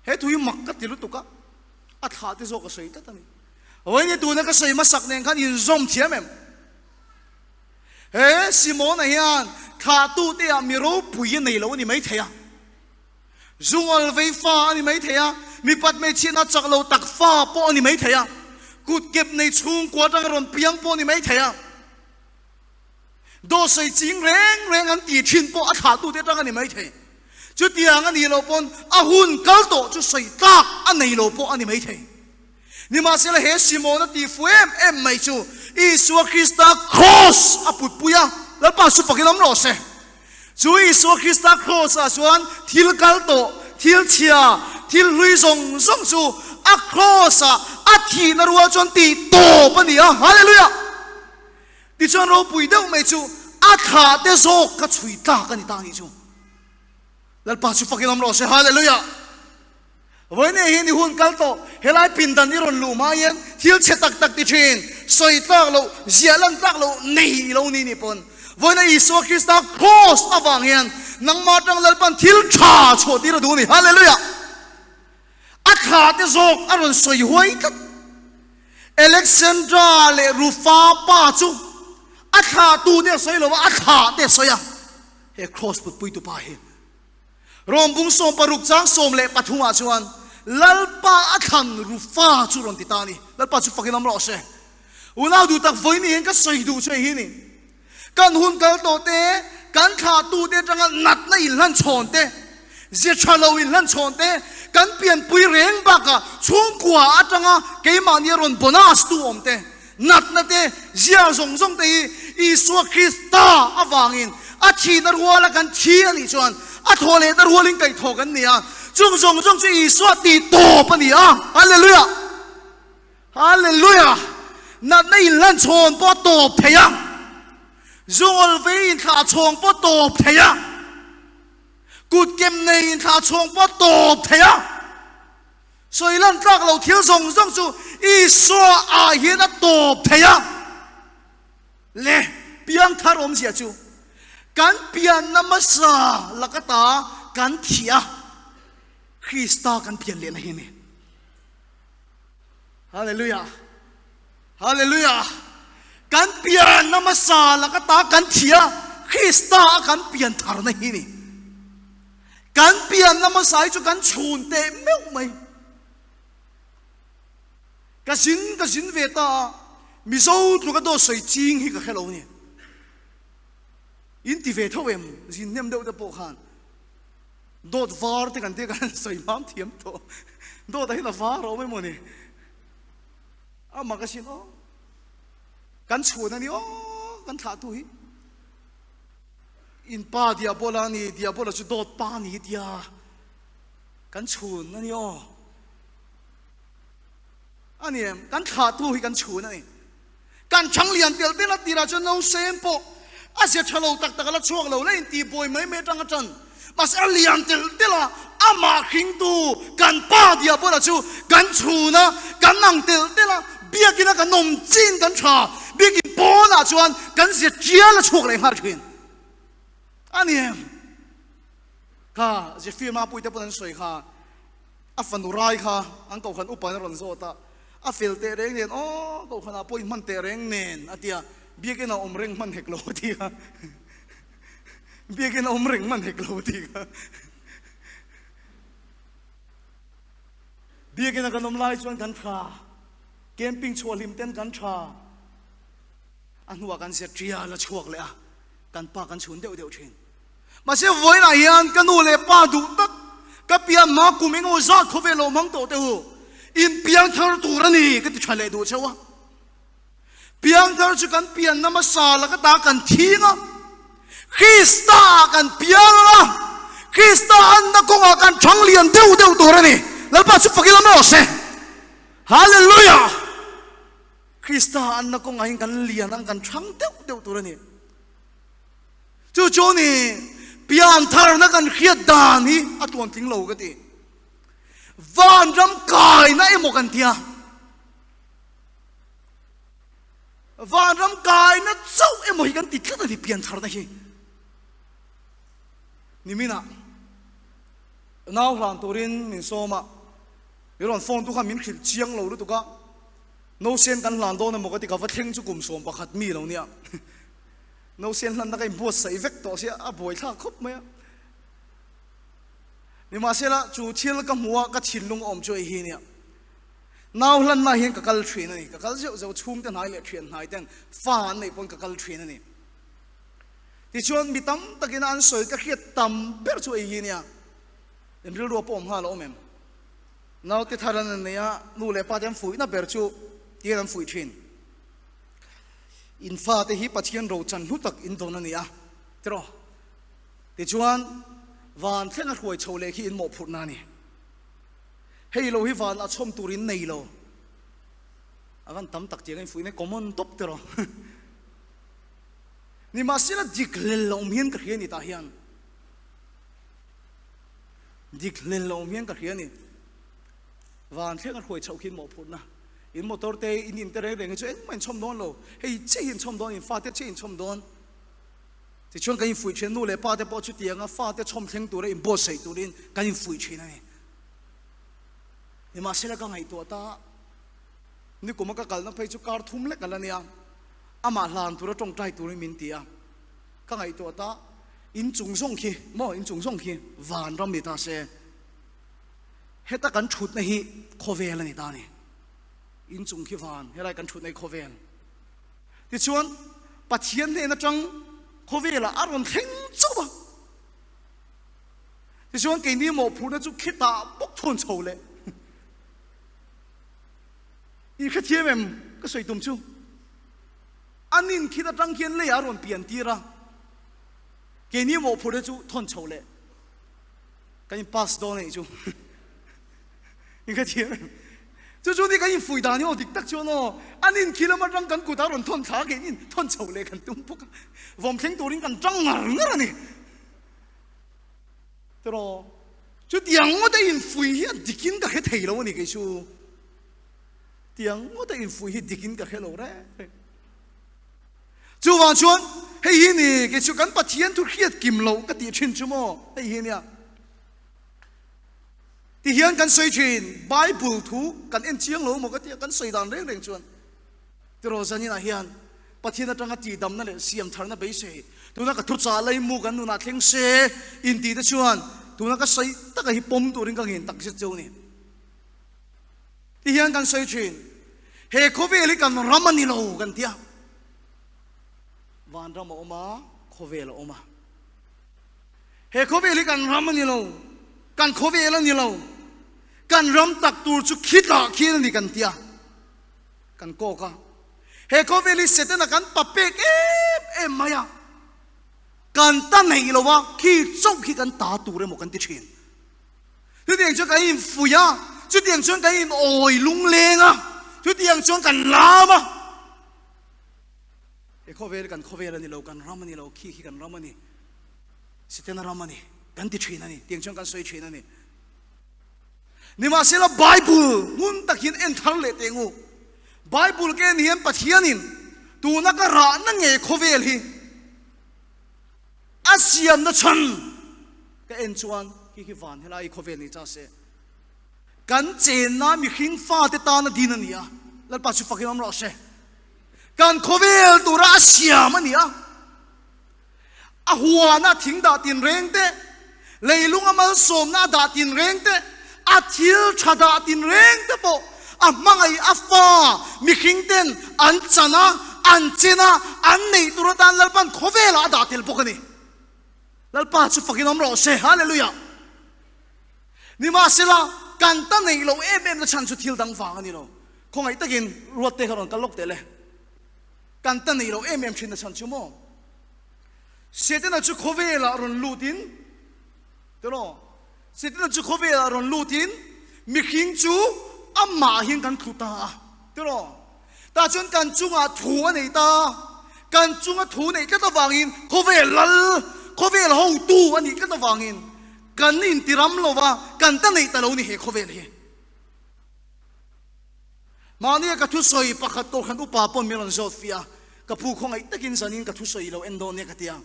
he tu yi makati lu tu ka a kha te so ka soi ta ni oi ni tu na ka soi ma sak nen khan in zom thiam em he simona hian kha tu te a mi ro pui nei lo ni mai thaya zungol vei fa ani mai thea mi pat me china chaklo tak fa po ani mai thea kut kep nei chung kwa tang ron piang po ni mai thea do sei ching reng an ti thin po a tha tu te tang ani mai thei chu tiang ani lo pon a hun kal to chu sei tak an nei lo po ani mai thei ni ma se la he simona ti fuem em mai chu Isu Krista cross aput puya lal pa su pakilam ro se chu Isu Krista cross a suan thil kal to thil chia thil lui zong zong chu a cross a thi na ruwa chon ti to pani a hallelujah ti chon ro pui deu mai chu a tha te zo ka chui ta ka ni ta ni chu lal pa su pakilam ro se hallelujah với này hiện hun kal to helai pin dan ni ron lu ma yen thil che tak tak ti thin soi tak lo zia lan tak lo nei lo ni ni pon với này Isu Krista cross awang hian nang ma tang lal pan thil tha cho ti ro du ni hallelujah a kha te zok aron soi hoi kat Alexandra le Rufa pa chu a kha tu de soi lo a kha te soi a he cross put pui tu pa hi rom bung som paruk chang som le pathuma chuan lalpa athan rufa chu ron titani lalpa chu fakinam ro se una du tak voi ni hen ka soi du che hi ni kan hun kal to te kan kha tu te tanga nat na in lan chon te je chalo in lan chon te kan pian pui reng ba ka chung kwa atanga ke ma ni ron bonus tu om te nat na te zia zong zong te Isu Krista awangin a thi na ruala kan thi ani chuan a thole dar holing kai thokan nia chung chung chung chu Isu ti to pani a hallelujah hallelujah na nei lan chon po to theya zol vein kha chong po to theya kut kem nei kha chong po to theya soi lan tak lo thil zong zong chu Isu a hian a to theya le piang tharom sia chu kan pian namasa lakata kan thia Krista kan pian le na hi ni hallelujah hallelujah kan pian namasa lakata kan thia Krista kan pian thar na hi ni kan pian namasa chu kan chun te meu mai ka sin ve ta mi zo tu ka do soi ching hi ka khelo ni in ti ve tho em zin nem deuh te pawh khan dot var te kan soi mam thiam to dot hi na var ro mai mo ni a ma ka sin o kan chhun ani o kan tha tu hi in pa dia bola chu dot pa ni dia kan chhun ani o ani em kan tha tu hi kan chhun ani kan chang lian tel te la tira chu no sem po asia chalo tak tak la chuak lo lein ti boy mai me tang chan mas alian tel tela ama khing tu kan pa dia bola chu kan chuna kan nang tel tela biakina kan nom chin kan tha biakin pona chuan kan sia chia la chuak le har thin ani em ka je firma pui te pon soi kha a fanurai kha an ko khan upan ron zota a fil te reng nen o ko khana poi man te reng nen atia biakin a omreng man heklo ti ka biakin a omreng man heklo ti ka biakin a kanom lai chuan kan tha camping chholim ten kan tha anwa kan se tria la chuak le a kan pa kan chhun deuh deuh thin ma se voina hian kanu le pa du tak ka pian ma kuming o za khove lo mang to te hu in piang thar turani ka ti thale du chawa piang thar chu kan pian nama sa la ka ta kan thinga Krista kan piang la Krista an na ko kan thang lian deuh deuh turani lalpa chu pakilam ro se hallelujah Krista an na ko ngai kan lian ang kan thang deuh deuh turani chu choni pian thar na kan khiat dan hi atuan ting lo ka ti van ram kai na emo kan tia van ram kai na chau emo hi kan ti thla di pian thar na hi nimina naw hlan turin min soma iron phone tu kha min khil chiang lo lu tu ka no sen kan hlan do na mo ka ti ka va thleng chu kum som pakhat mi lo nia no sen hlan na kai bo sai vek to sia a boi tha khop mai ni ma se la chu thil ka muwa ka thilung om choi hi ni naw hlan na hian ka kal thrin ani ka kal zo chhum te nai le thrian nai ten fa an nei pon ka kal thrin ani ti chuan mi tam takin an soi ka khiat tam ber chu hi ni en ril ro pom ha lo mem naw te tharan an ya nu le pa tem fui na ber chu ti an fui thin in fa te hi pathian ro chan hu tak in don ani tro ti chuan van thlenga hruai chole khi in mo phut na ni hei lo hi van a chom turin nei lo agan tam tak chiang in fui ne common top tero ni ma sila diklel lo mien ka hian ni ta hian diklel lo mien ka hian ni van thlenga hruai chau khin mo phut na in motor te in internet reng chu eng man chom don lo hei che in chom don in fa te che in chom don ti chuan kan fui chen nu le pa te po chu tianga fa te chom thleng tu re in bo sei turin kan fui chen ani ni ma sela ka ngai to ta ni kuma ka kal na phei chu kar thum le kalania ama hlan tu ra tong tai tu ri min tia ka ngai to ta in chung song khi mo in chung song khi van ram mi ta se heta kan thut na hi khovel ani ta ni in chung khi van helai kan thut nei khovel ti chuan pathian ne na chang khovela aron theng choba ti chuan ke ni mo phu na chu khita bok thon chole i kha thiemem ka soi tum chu anin khita tang khian le aron pian tira ke ni mo phu na chu thon chole kan pass do nei chu i kha thiemem chu ni kan fui da ni o dik tak chu no anin khilama rang kan ku da ron thon tha ke nin thon chole kan tum puk vom thleng turin kan tang ngar ani tro chu tiang ngo da in fui hi dikin ka he thei lo ni ke chu tiang ngo da in fui hi dikin ka he lo re chu wa chuan hei hi ni ke chu kan pathian thu khiat kim lo ka ti thin chu mo hei hi nia ti hian kan soi thin bible thu kan en chiang lo mo ka ti kan soi dan reng chuan tro zani na hian pathian atanga ti dam na le siam thar na be se tuna ka thu cha lai mu kan nu na thleng se in ti da chuan tuna ka sai ta ka hi pom tu ring ka ngin tak se chu ni ti hian kan soi thin he khoveli kan ramani lo kan tia van ram oma khovel oma he khoveli kan ramani lo kan khovel ni lo kan ram tak tur chu khita khil ni kan tia kan ko ka he khoveli setena kan papek em maya kan ta nei lo wa khi chok khi kan ta tu re mo kan ti thin tu tiang chu kai in fuya chu tiang chu kai in oi lung lenga chu tiang chu kan lama he khoveli kan khovel ni lo kan ramani lo khi khi kan ramani setena ramani kan ti thin ani tiang chu kan soi thin ani ni ma sela bible mun takin en thar le tengu bible ke niam pathianin tu na ka ra na nge khovel hi asiam na chan ka en chuan ki van helai khovel ni cha se kan chen na mi khing fa te ta na din ania lal pa chu fakin am ro se kan khovel tu ra asiam ania a huwa na thing da tin reng te leilung amal som na da tin reng te a thil thada tin reng te po a mangai a fa mi khing ten an chana an chena an nei tur dan lalpan khovela da tel pokani lalpa chu fakin om ro se hallelujah ni ma sela kan ta nei lo em na chan chu thil dang fa ani lo khongai takin ruat te haron kalok te le kan ta nei lo em thin na chan chu mo setena chu khovela ron lutin telo setena chu khovela ron lutin mi khing chu amma hin kan thuta telo ta chun kan chunga thu nei ta kan chunga thu nei ka ta wangin khovel lal khovel ho tu ani ka ta wangin kan in tiram lo wa kan ta nei ta lo ni he khovel he mani ka thu soi pakhat to khan upa pon miron zofia ka pu khongai takin zanin ka thu soi lo endo ne ka tiang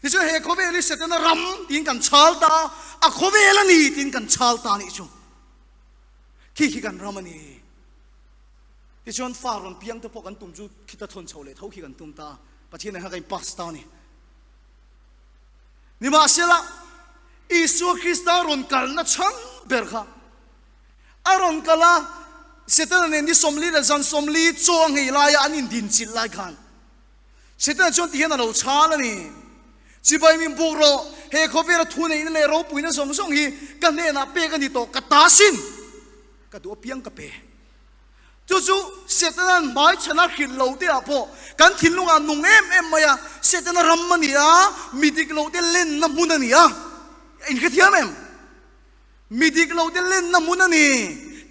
ni chu he khovel li setena ram tin kan chalta a khovel ani tin kan chalta ni chu khi kan ramani ti chon faron piang te pok an tum chu khita thon chole thau khi kan tum ta pathian ha kai pasta ni ma sela Isu Krista ron kal na chang berkha aron kala setan ne ni somli la jan somli chong hei lai anin din chil lai khan setan chon tian ro chala ni chibai min buro he khobera thu nei le ro puina song song hi kan ne na pe kan ni to katasin ka du piang ka pe chu setan mai chana khil lo te apo kan thil lunga nung em maya setan ram mani a midik lo te len na munani a in ka thiam em midik lo te len na munani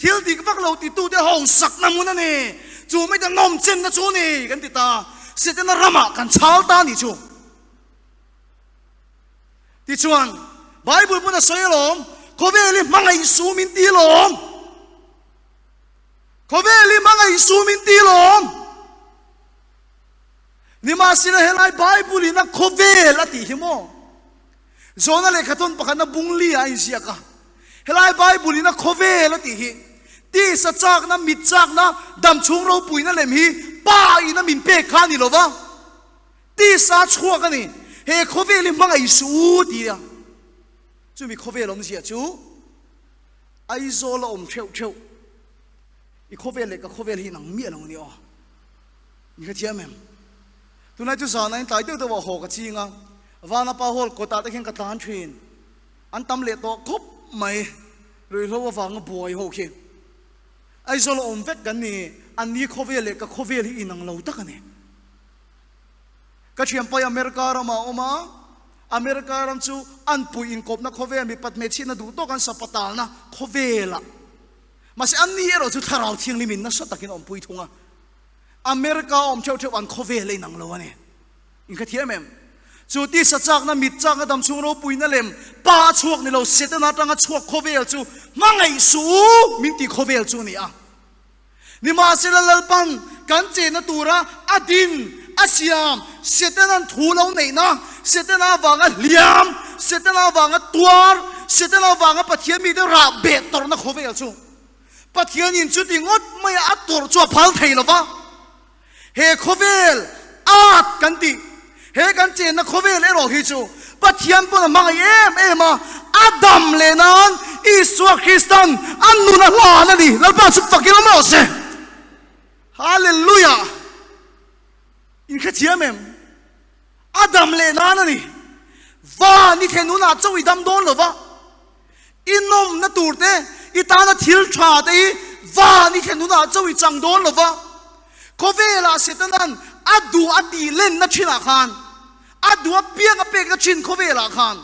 thil dik vak lo ti tu te ho sak na munani chu mai ta nom chen na chu ni kan ti ta setan rama kan chal ta ni chu ti chuan bible puna soilom koveli mangai su min ti lom koveli mangai su min ti lom ni ma sina helai bible ina kovel ati himo zona le khaton pakana bungli ai siaka helai bible ina kovel ati hi ti sa chak na mit chak na dam chung ro puina lem hi pa ina min pe khani lova ti sa chua ka ni he koveli mangai su ti ya chu mi kovel om sia chu ai zo lo om theu i kovel le ka kovel hi nang mi lo ni o ni ka thiam em tu na chu sa na tai te to ho ka chi nga wana pa hol ko ta te khen ka tan thin an tam le to khop mai roi lo wa wang boy ho khe ai zo lo om vek kan ni an ni kovel le ka kovel hi nang lo ta ka ni ka thiam pa america rama oma america ram chu an pui in kop na khovel mi pat me china du to kan sapatal na khovela mas an ni ero chu tharau thing limin na sa takin om pui thunga america om cheu cheu an khovel le nang lo ani in ka thiam em chu ti sa chak na mit chak adam chung ro pui na lem pa chuak ni lo setana tanga chuak khovel chu mangai su min ti khovel chu ni a ni ma se la lalpan kan che na tura adin asiam setan thu lo nei na setan awanga liam setan awanga tuar setan awanga pathian mi de ra be tor na khovel chu pathian in chu tingot mai ator chu phal thei lo ba he khovel at kan ti he kan chen na khovel ero hi chu pathian pon ma em ma adam le nan isu kristan annu na la na ni la pa chu fakil mo se hallelujah in ka thiam em adam le na ni va ni thenu na chawi dam don lo va inom na turte itana thil tha te va ni thenu na chawi chang don lo va kovela setanan adu ati len na thina khan adu piang a pek na chin kovela khan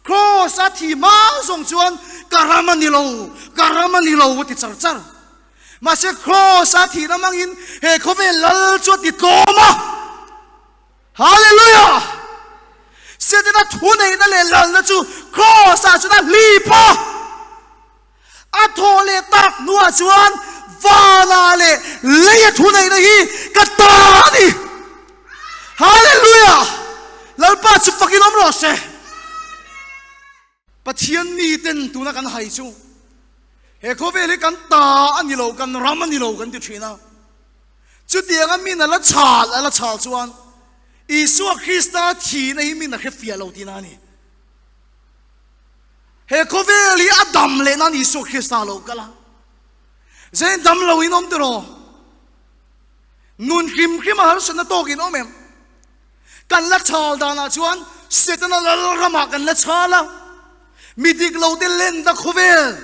cross athi ma song chuan karamani lo ti char char ma se cross athi na mangin he kovel lal chu ti koma hallelujah setena thunei na le lal na chu cross a chu na lipa athole tak nuwa chuan vana le le thunei na hi katani hallelujah lalpa chu fakinom ro se pathian ni ten tu na kan hai chu he khoveli kan ta ani lo kan ram ani lo kan ti thina chu tianga min la chal chuan isu krista thi nei min na khe fia lo ti na ni he khoveli adam le na isu krista lo kala zen dam lo inom tro nun kim har sana to ki nomem kan la chal da na chuan setana la rama kan la chala midik lo de len da khovel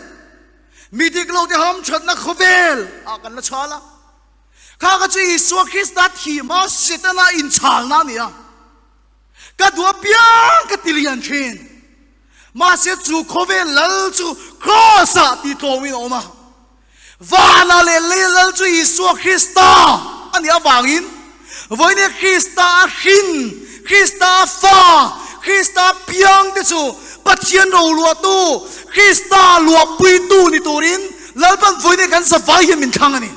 midik lo de ham chat na khovel a kan la chala kha ka chu isu krista thi ma setana in chal na nia ka du piang ka tilian thin ma se chu khovel lal chu cross a ti to win oma vana le lal chu isu krista ani awangin voine krista hin krista fa krista piang te chu pathian ro lo tu krista lo pui tu ni turin lalpan voine kan sa vai min thang ani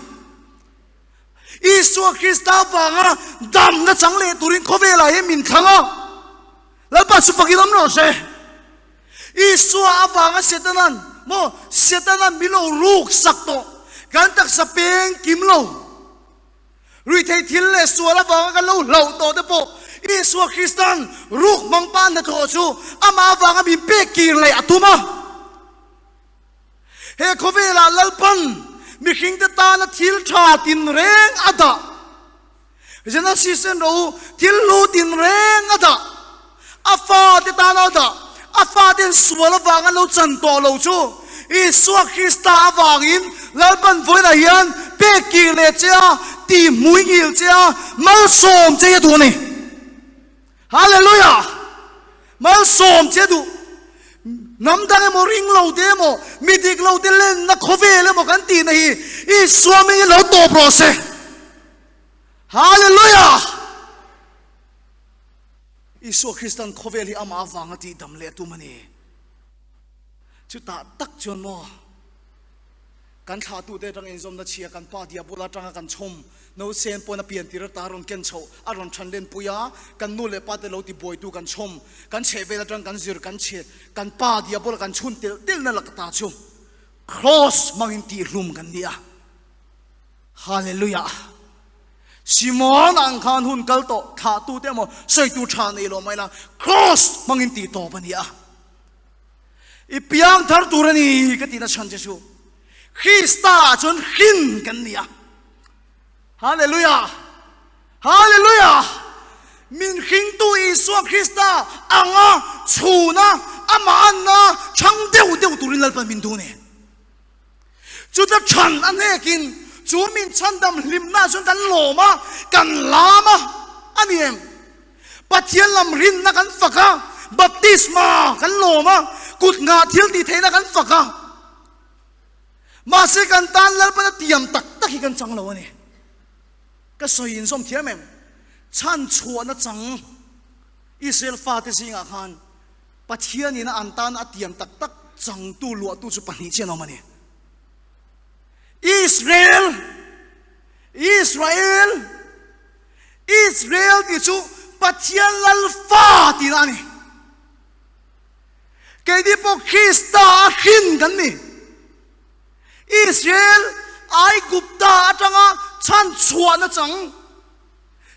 isu krista wanga dam na changle turin khovela he min thanga lalpa su pakilam no se isu awanga setanan mo setanan milo ruk sakto kan tak sa peng kimlo ri thei thil le suala wanga kan lo to te po Isu Kristan ruk mang pan na to chu ama wanga min pe kir le atuma he khovela lalpan mi khing ta ta na thil tha tin reng ada jana season ro thil lu tin reng ada afa te ta na da afa den suala wanga lo chan to lo chu Isu Krista awangin lalpan voina hian pe kir le cha ti mui ngil cha mal som che du ni hallelujah mal som che du nam dang mo ring lo de mo midik lo de len na khove le mo kan ti na hi I swami lo to prose hallelujah Isu Kristan khove li ama awang ati dam le tu mani chu ta tak chon mo kan tha tu te tang in zom na chia kan pa dia bula tanga kan chom no sen po na pian tir ta ron ken chho aron than len puya kan nu le pa te lo ti boy tu kan chom kan che ve la tang kan zir kan che kan pa dia bula kan chun tel na lak ta chu cross mangin ti rum kan dia hallelujah Simon ang khan hun kal to tha tu te mo soi tu tha nei lo mai la cross mangin ti to pa nia ipiang thar turani ka ti na chan je chu Krista chon hin kan nia hallelujah hallelujah min hing tu Isu Krista anga chuna ama anna chang deu turin lalpan min tu ne chu ta chan anekin chu min chan dam lim na chon kan loma kan lama aniem pathian lam rin na kan faka baptisma kan loma kut nga thil ti theina kan faka Mase kan tan lal pa na tiam tak tak hi kan chang lo ani ka soin som thiam em chan chua na chang Israel fa te singa khan pathian ina an tan a tiam tak tak chang tu lu tu chu pani chen omani Israel ti chu pathian lal fa ti ani ke di po Krista hin kan ni Israel ai gupta atanga chan chua na chang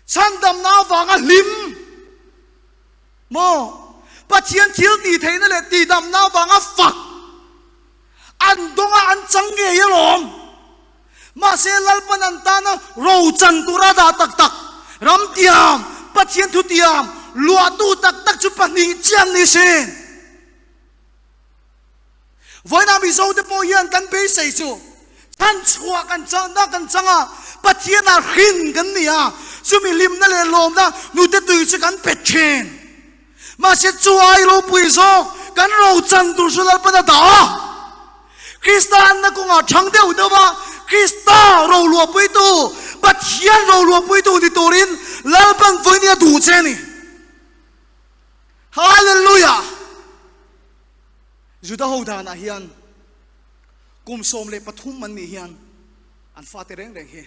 chan dam na wanga lim mo pathian thil ti theina le ti dam na wanga fak an donga an change yelom ma se lalpan an ta na ro chan tura da tak tak ram tiam pathian thu tiam lua tu tak tak chu pani chian ni sen Voina mi zo de po yan kan be sei chu chan chua kan chang na kan changa pathian a hin kan nia chu mi lim na le lom na nu te tu chu kan pet chen ma se chuai lo pui zo kan ro chan tu su lal pa da Kristan na ko nga thang deu de wa Krista ro lo pui tu pathian ro lo pui tu ni torin lal pan voina du chen ni hallelujah Juda hodan a hian kum som le pathum man ni hian an fa te reng he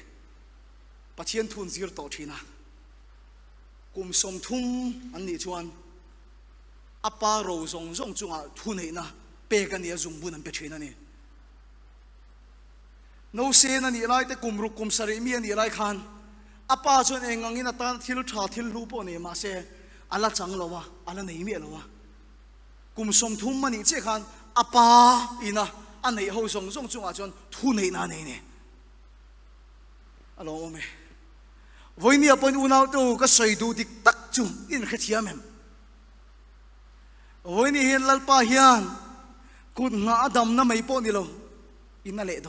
pathian thun zir to thina kum som thum an ni chuan apa ro zong zong chunga thun he na pe kan ya zung bun an pe thina ni no se na ni lai te kum ru kum sari mi ani lai khan apa chon engangin atan thil tha thil lu po ni ma se ala chang lowa ala nei mi lowa kum som thum mani che khan apa ina anei ho song song chunga chon thu nei na nei ne alo me voini apon unau tu ka soi du dik tak chu in khathiam em voini hin lalpa hian kut nga adam na mai po ni lo ina le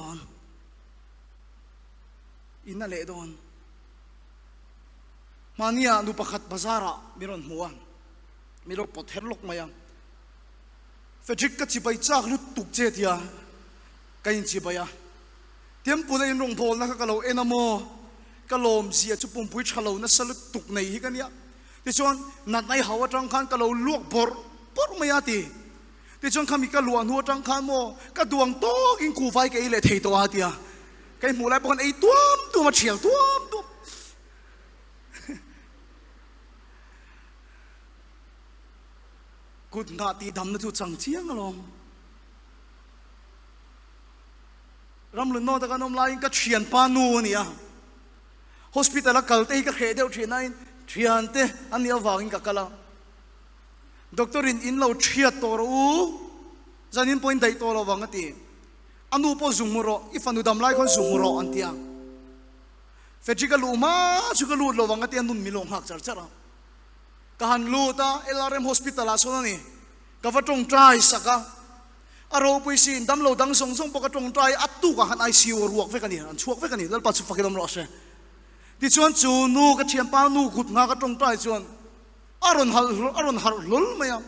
don mania nu pakhat bazara miron huan miro pot herlok mayam Fedrik ka chibay chak lu tuk che tia kain chibaya tempo na in rong phol na ka kalo enamo kalom zia chu pum pui thalo na salu tuk nei hi kania ti chon nat nai hawa tang khan kalo luak bor maya ti ti chon khami ka luan hu tang khan mo ka duang to in ku vai ke le thei to a tia kai mu lai pon ei tuam tu ma thial tuam tu Kut nga ti dam na chu chang chiang along ram lu no ta kanom lai ka thian pa nu nia hospital a kal te ka khe deu thina in thian te ani awangin ka kala doctorin in lo thia tor u zanin point dai to lo wangati anu po zumuro ifanu dam lai khon zumuro antia fetical uma chukalu lo wangati anun milong hak char chara kahan lu ta LRM hospital aso ni ka watong try saka aro puisin dam lo dang song song poka tong try atu ka han ICU ruak ve kani an chuak ve kani dal pa chu fakilom ro se ti chuan chu nu ka thiam pa nu gut nga ka tong try chuan aron har lul maya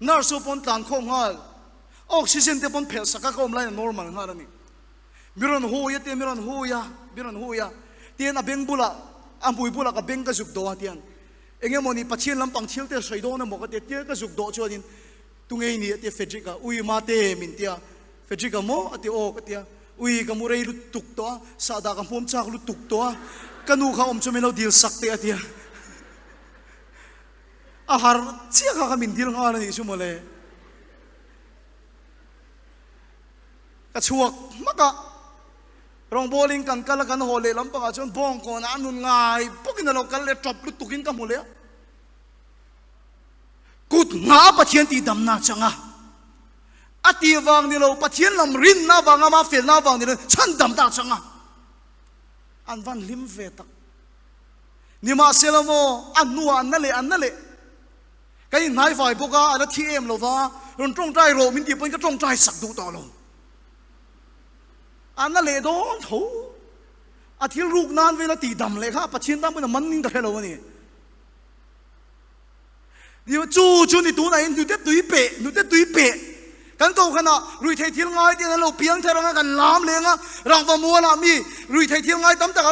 nurse pon tlan khom ngal oxygen te pon phel saka kom lai normal nga rani miron hu ya te miron hu ya tien a beng bula ambui bula ka beng ka juk do tian enge moni pachien lam pang thil te soi do na mo ka te ka juk do chuanin tungei ni te fedrika ui ma te min tia fedrika mo ati o ka tia ui ka murei lu tuk to sa da ka pom chak lu tuk to kanu kha om chumelo dil sak te atia a har chia kha min dil nga ni su mole ka chuak maka rong bowling kan kala kan hole lampang a chon bong ko na anun ngai pokin lo kal le top lu tukin ka mole kut nga pathian ti dam na changa ati wang ni lo pathian lam rin na wanga ma fel na wang ni chan dam ta changa an van lim ve tak ni ma selamo anua an na le kai nai vai boka ala TM lo wa ron tong trai ro min ti pon ka tong trai sak du to lo an na le don tho athil ruk nan ve la ti dam le kha pathian dam na man ning ka helo ni điều chu ni tu này nu te tui pe kan to khana rui thei thil ngai te lo piang thar nga kan lam lenga rang va mua la mi rui thei thil ngai tam ta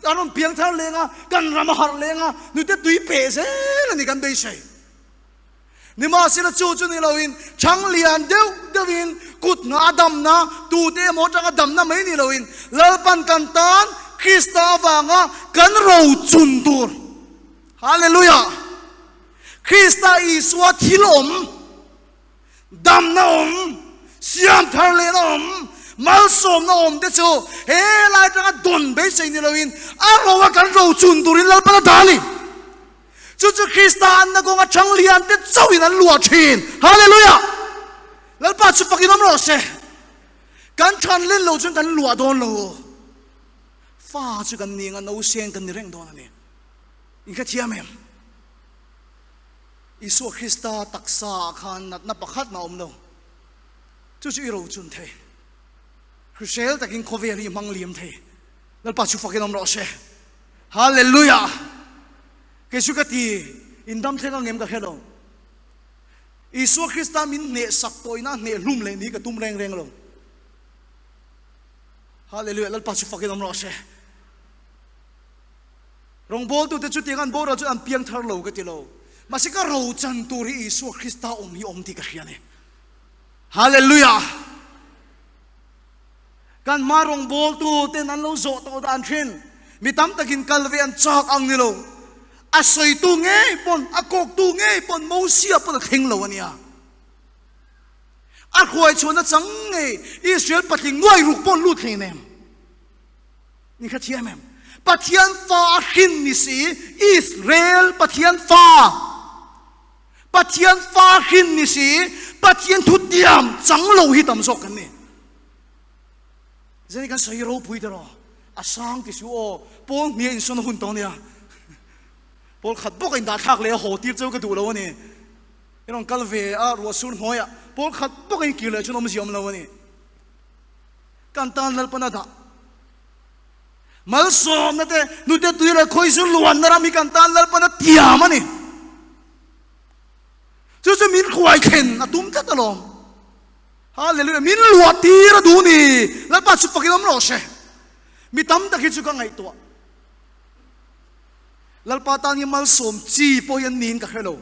aron piang thar lenga kan ram har lenga nu te tui pe se la ni kan be sai ni ma sila chu ni lo in chang lian deuin kut nga adam na tu te mo chang adam na mai ni lo in lalpan kan tan Krista wanga kan ro chun tur hallelujah Krista Iswa thilom dam na siam thar le na mal som na te chu he lai ta don be sei ni loin a ro wa kan ro chun turin lal pa dali chu Krista an na go nga chang lian te chawin an lua thin hallelujah lal pa chu pakinom ro se kan than len lo chun kan lua don lo fa chu kan ning an no sen kan ni reng don ani in ka thiam em Isu Krista taksa khan nat na pakhat na omlo chu iro chun the Chrisel takin khoveri mang liam the dal pa chu fakin om ro se hallelujah kesu kati indam thega ngem ka khelo Isu Krista min ne sak toina ne lum le ni ka tum reng lo hallelujah dal pa chu fakin om ro se rong bol tu te chu tingan bo ro chu an piang thar lo ka ti lo masika ro chan turi Isu Krista hi ti ka hiane hallelujah kan marong bol tu ten an lo zo to dan thin mi tam takin kalve an chak ang ni lo a soi tu nge pon a kok tu nge pon mo sia pon kheng lo ania a khoi chona chang nge Israel patling ngoi ruk pon lu thinem ni kha thiam em pathian fa hin ni si Israel pathian hin ni si pathian thu diam chang lo hi tam sok kan ni zeni kan sai ro pui daro asang ti su o pol mi in son hun to nia pol khat bok in da thak le ho tir chau ka du lo ni irong kalve a ro sun hoya pol khat bok in kile chu nom siom lo ni kan tan lal panada mal som na te nu te tu le khoi sun luan na mi kan tan lal pana tiam ani chu chu min khuai khen na tum ta talom hallelujah min luat tira du ni la pa chu pakinom ro se mi tam ta khi chu ka ngai to lal pa ta ni mal som chi po yan nin ka hello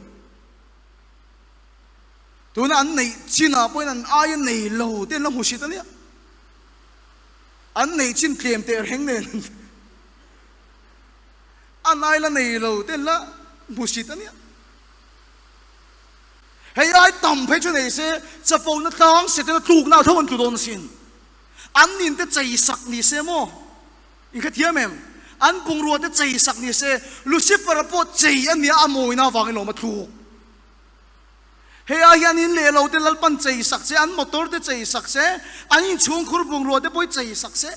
tu na an nei china po nan ai nei lo te lam hu si ta ni an nei chin tlem te heng ne an ai la nei lo te la mu si ta ni hey ai tam phei chu nei se chapo na tang se te tluk na thon tu don sin an nin te chei sak ni se mo in kha thiam em an bung ruột te chei sak ni se Lucifer po chei ania amoi na wangin lo ma thu he a hian in le lo te lalpan chei sak se an motor te chei sak se an in chung khur bung ruột te poi chei sak se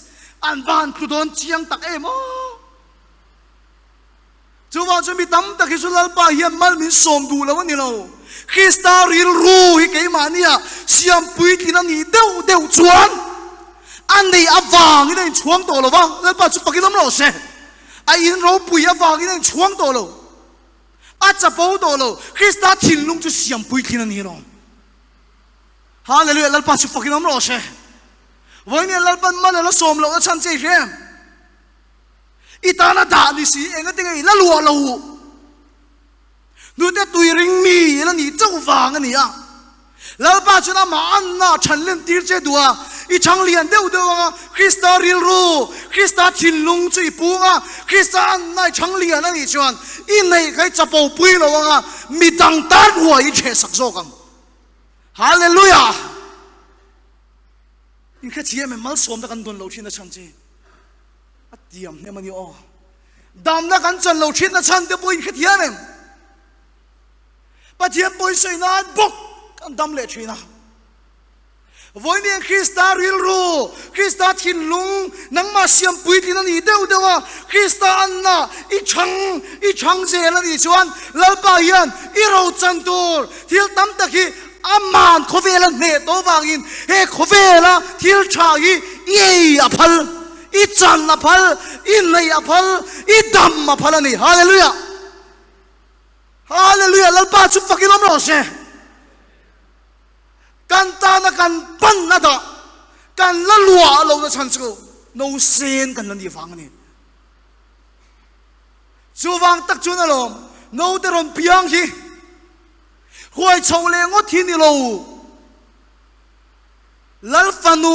an ban tu don chiang tak em o chuwa chu mi tam tak hi su lalpa hian mal min som du lo ni lo Krista ril ru hi ke mania siam pui tin ani deu deu chuan an nei awang i nei chuang to lo wa lalpa chu pakilam lo se a in ro pui awang i nei chuang to lo a chapo to lo Krista thin lung chu siam pui tin ani lo hallelujah lalpa chu pakilam lo se voi ni lalpan man lo som lo chan che hem itana da ni si enga tingai la luwa lo nu te tui ring mi la ni chau wang ani a lalpa chuna ma an na chan len tir che dua i chang lian deu deu nga Krista ril ru Krista thin lung chui pu nga Krista an nai chang lian ani chuan i nei kai chapo pui lo nga mi tang tar hua i che sak zo kang hallelujah in kha chia me mal som da kan don lo thin na chan che atiam ne mani o dam na kan chan lo thin na chan te pui kha thia nem pathian poi sei na bok kan dam le thina voi ni Krista ril ru Krista thin lung nang ma siam pui tin ani deu dewa Krista anna i chang je la ni chuan lalpa hian i ro chan tur thil tam taki aman khovela ne to wangin he khovela thil tha hi ye aphal i chan aphal i nei aphal i dam aphal ani hallelujah hallelujah lalpa chu fakilam ro se kan ta na kan pan na da kan la lua lo na chan chu no sen kan ni wang ni chu wang tak chu na lo no te ron piang hi huai chou le ngo thi ni lo lal fanu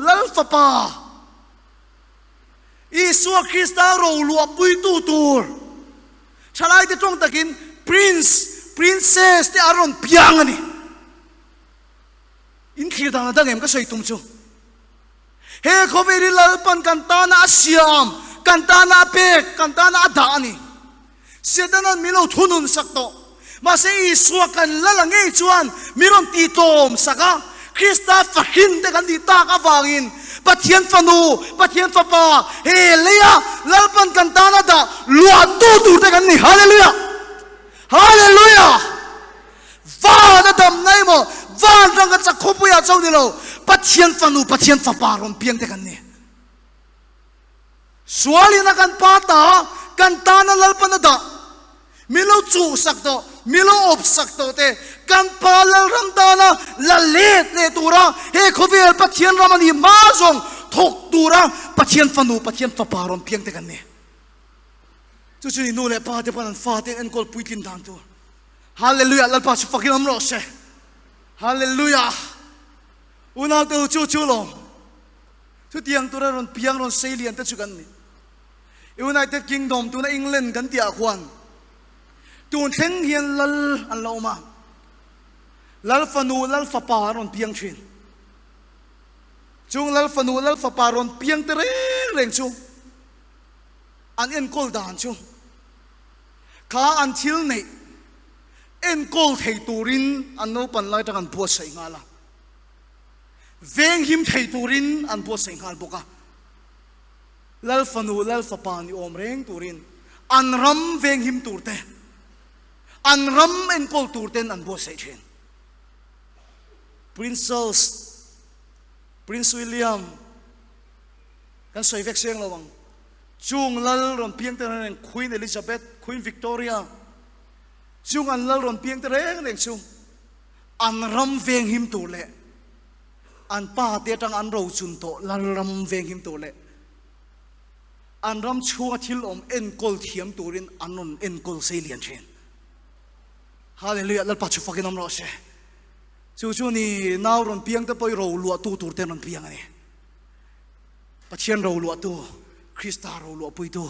lal fapa Isu Krista ro lua pui tu tur chalai te tong takin princess te aron piang ani in khir dang dang em ka sei tum chu he khoveri lalpan kan ta na siam kan ta na pe kan ta na da ani sedanan milo thunun sakto ma se isu kan lalange chuan miron ti tom saka Krista fakhin te kan di ta ka wangin pathian fanu pathian fapa he leya lalpan kan ta na da lua tu te kan ni hallelujah hallelujah va na dam nai mo van rang ka chakhopu ya chau ni lo pathian fanu pathian fapa ron piang te kan ni suali na kan pata kan ta na lalpan da milo chu sakto milo op sakto te kan palal ram ta na la le tura he khovel pathian ramani ma zong thok tura pathian fanu pathian fapa ron piang te kan ni chu chu ni no le pa te pan fa te en kol puitin dan tu hallelujah lalpa chu fakin am ro se hallelujah una te chu chu lo chu tiang tura ron piang ron salian te chu kan ni United Kingdom tu na England kan tia khuan tun theng hian lal an lo ma lal fanu lal fapa ron piang thin chung lal fanu lal fapa ron piang te reng chu an en kol dan chu kha an thil nei en kol thei turin an no pan lai ta kan pu sai ngala veng him thei turin an pu sai ngal boka lal fanu lal fapa ni om reng turin an ram veng him turte an ram en kol turten an pu sai chen Prince William kan soi vek seng lawang chung lal ron piang te reng Queen Elizabeth Queen Victoria chung an lal ron piang te reng chung an ram veng him tur le an pa te tang an ro chun to lal ram veng him tur le an ram chua thil om en kol thiam turin anon en kol selian chen hallelujah lal pa chu fakin am ro se chu ni naw ron piang te poi ro lua tu tur ten ron piang ani pathian ro lua tu Krista ro lua pui tu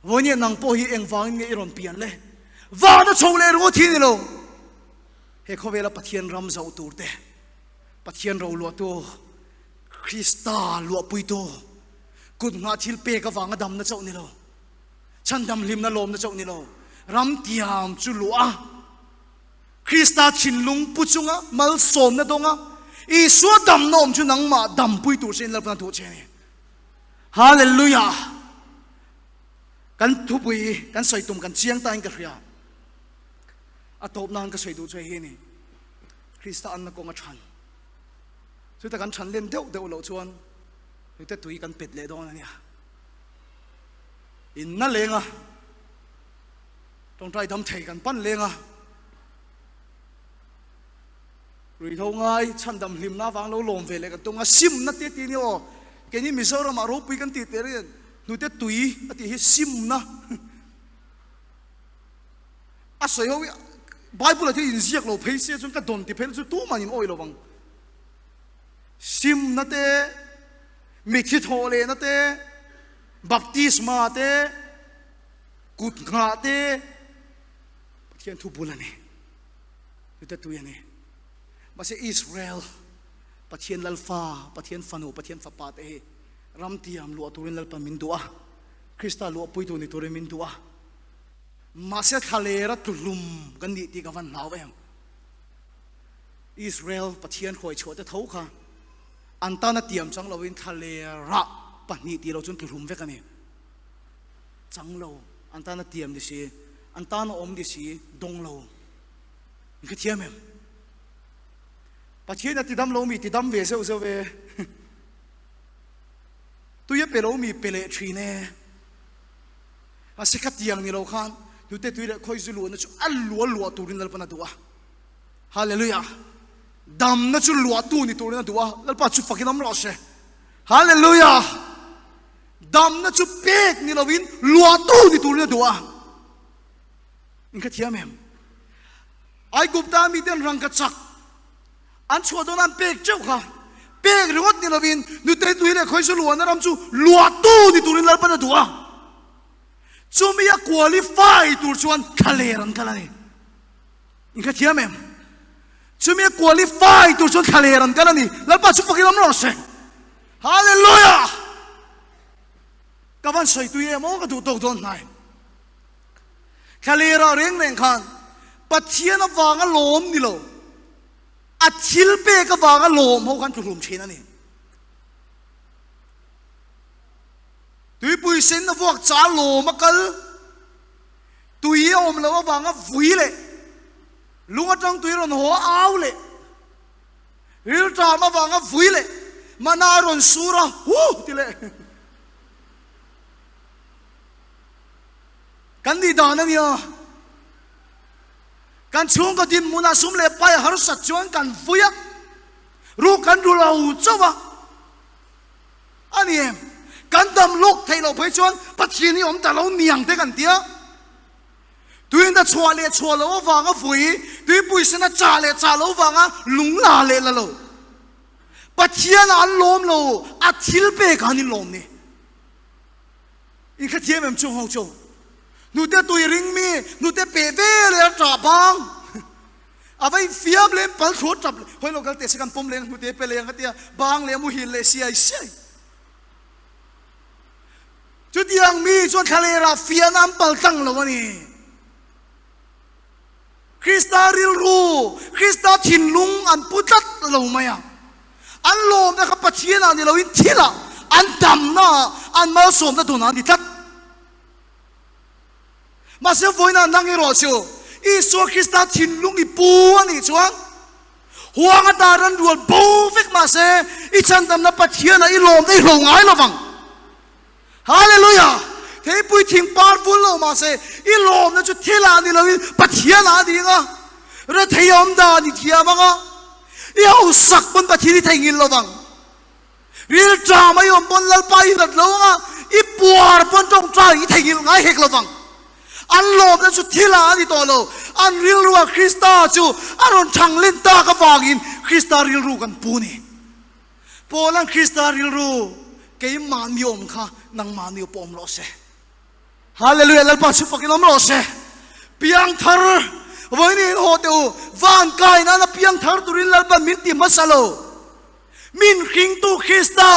vonia nang po hi eng wang nge ron pian le va na chou le ro thi ni lo he khovela pathian ram zau tur te pathian ro lua tu Krista lua pui tu กุดงาทิลเปกวางดำนะเจ้านี่เราฉันดำลิมนะลมนะเจ้านี่เรารำเตียมจุลัวคริสตาชินลุงปุจุงะมัลสมนะดงะอีสัวดำนอมจุนังมาดำปุยตูเชนลับนันตูเชนฮาเลลูยากันทุบุยกันใส่ตุ่มกันเชียงตายกันเรียอัตบนานก็ใส่ดูใจเฮนี่คริสตาอันนักกงชันสุดแต่กันฉันเล่นเดี๋ยวเราชวนสุดแต่ตุยกันเป็ดเล่ดอนนี่อินนั่นเลงอ่ะต้องใจทำเทกันปั้นเลงอ่ะรีเท่าไงฉันดำลิมน้าฟังเราลมเวลกันตรงอ่ะซิมนัดเตี้ยตีนี่อ๋อแกนี่มิสเรามารูปีกันติดเรื่องนู่นแต่ตุยอติเฮซิมนะอ่ะสวยเขาไบเบิลที่อินเสียกเราเพย์เสียจนกระโดดที่เพย์จนตู้มันอินโอยเราบังซิมนัดเต้มิคิโทเลนัดเต้บัพติสมาเต้กุดงาเต้เทียนทุบุลนี่นู่นแต่ตุยนี่มาเสียอิสราเอลปะเทียนลัลฟาปะเทียนฟานูปะเทียนฟาปาเต้รำเตียมลัวตัวเรนลัลปามินดัวคริสตาลัวปุยตัวนี้ตัวเรมินดัวมาเสียทะเลรัตุลุมกันดีที่กับวันหนาวเองอิสราเอลปะเทียนคอยโชว์แต่เท่าค่ะอันตานาเตียมจังเราเป็นทะเลระปะนี่ที่เราจนตุลุมเวกันนี่จังเราอันตานาเตียมดิสิอันตานาอมดิสิดงเรานี่คือเทียมเองปะเทียนติดดำเรามีติดดำเวเซลเซเวตัวยับเปเรามีเปเลทรีเน่อาศัยขัดยังนี่เราขันดูแต่ตัวเด็กคอยจุลัวนั่นจู่อัลลัวตัวนี้นั่นปนัดตัวฮาเลลูยาดำนั่นจู่ลัวตัวนี้ตัวนี้นั่นตัวนั่นปัจจุบันกินน้ำร้อนเช่ฮาเลลูยาดำนั่นจู่เป็กนี่เราวินลัวตัวนี้ตัวนี้นั่นตัวนี่ขัดยังมั้ยไอ้กุบตามีเดินรังกัดจักอันชัวร์ตรงนั้นเป็กเจ้าค่ะเป็กรถนี่เราวินดูแต่ตัวเด็กคอยจุลัวนั่นรำจู่ลัวตัวนี้ตัวนี้นั่นปนัดตัวจูมีอะควอลิฟายตัวชวนทะเลรันกันเลยนี่ก็เทียมเองจูมีอะควอลิฟายตัวชวนทะเลรันกันนี่แล้วปัจจุบันกินน้ำร้อนเช่ฮาเลลูยากับวันใส่ตัวเองมองก็ดูตกโดนไหนทะเลเราเร่งแรงขันปัจเจียนวางอารมณ์นี่เราอัดชิลเปก็วางอารมณ์เขากันจุ่มเชนนี่ตุยปุยเซนนะพวกจ้าโลมากันตุยอมแล้วว่าวางอ่ะฟุยเลยลุงอาจังตุยรอนหัวอ้าวเลยริลจ้ามาวางอ่ะฟุยเลยมานารอนสูระฮู้ทีเลยกันดีดานะเนี่ยกันช่วงก็ดินมุนาสุมเลยไปหารุสัจจวนกันฟุยรู้กันดูเราเจ้าวะอันนี้กันดำลูกไทยเราไปชวนปัจจุบันนี้ผมแต่เราเนียงได้กันเดียวตัวเองจะชัวร์เลยชัวร์แล้วว่าฟังอ่ะฟุยตัวปุยสนะจ่าเลยจ่าแล้วฟังอ่ะลุงลาเลยละเราปัจจุบันอันล้มเราอัดทิลเปกันนี่ล้มนี่อีกแค่เทียมมันจงเอาจงนูเตตัวริงมีนูเตเปเวเลยจ่าบังเอาไปเฟียบเลยปัลโคตรจับเฮ้ยเราก็เตะสกันปมเลยนูเตเปเลยกันเดียวบางเลยมุหินเลยเสียเสียจุดยังมีจนทะเลราฟียน้ำปัลตั้งแล้ววันนี้คริสตาริลรูคริสตาชินลุงอันพุทธเราไม่อะอันโลมนะครับปัจเจียนอันนี้เราอินทิละอันดำนะอันมาสมนะตัวนั้นดิทัดมาเสียฝนนั้นนั่งรอเชียวอีสัวคริสตาชินลุงอีปูอันนี้ชวนหัวกระดานรัวบูฟิกมาเสียอีฉันดำนะปัจเจียนอีโลมได้หลงหายระวังฮาเลลูยาเฮ้ยปุยทิ้งปาร์ฟุลเรามาเสอีโลมนั่นจุดเทลานี่เราปัจเจียนาดีงะเรื่องเทียมดานี่เทียมงะอีเอาสักบนปัจเจียนี่ไทยงินเราบังเรื่องจาไม่ยอมบนลัลไปรัดเรางะอีปัวบนจงใจอีไทยงินง่ายเฮกเราบังอันโลมนั่นจุดเทลานี่ตัวเราอันริลรัวคริสตาจูอารอนชังเล่นตากับวากินคริสตาริลรูกันปูนี่โปลังคริสตาริลรูเกี่ยมานยมค่ะนังมานิวปอมโลเซฮาเลลูยาลัลปัจจุบันกินน้ำโลเซเปียงทาร์วันนี้โหเดียววานกายนั้นเปียงทาร์ตุรินลัลปันมินติมัสโล min king tu Krista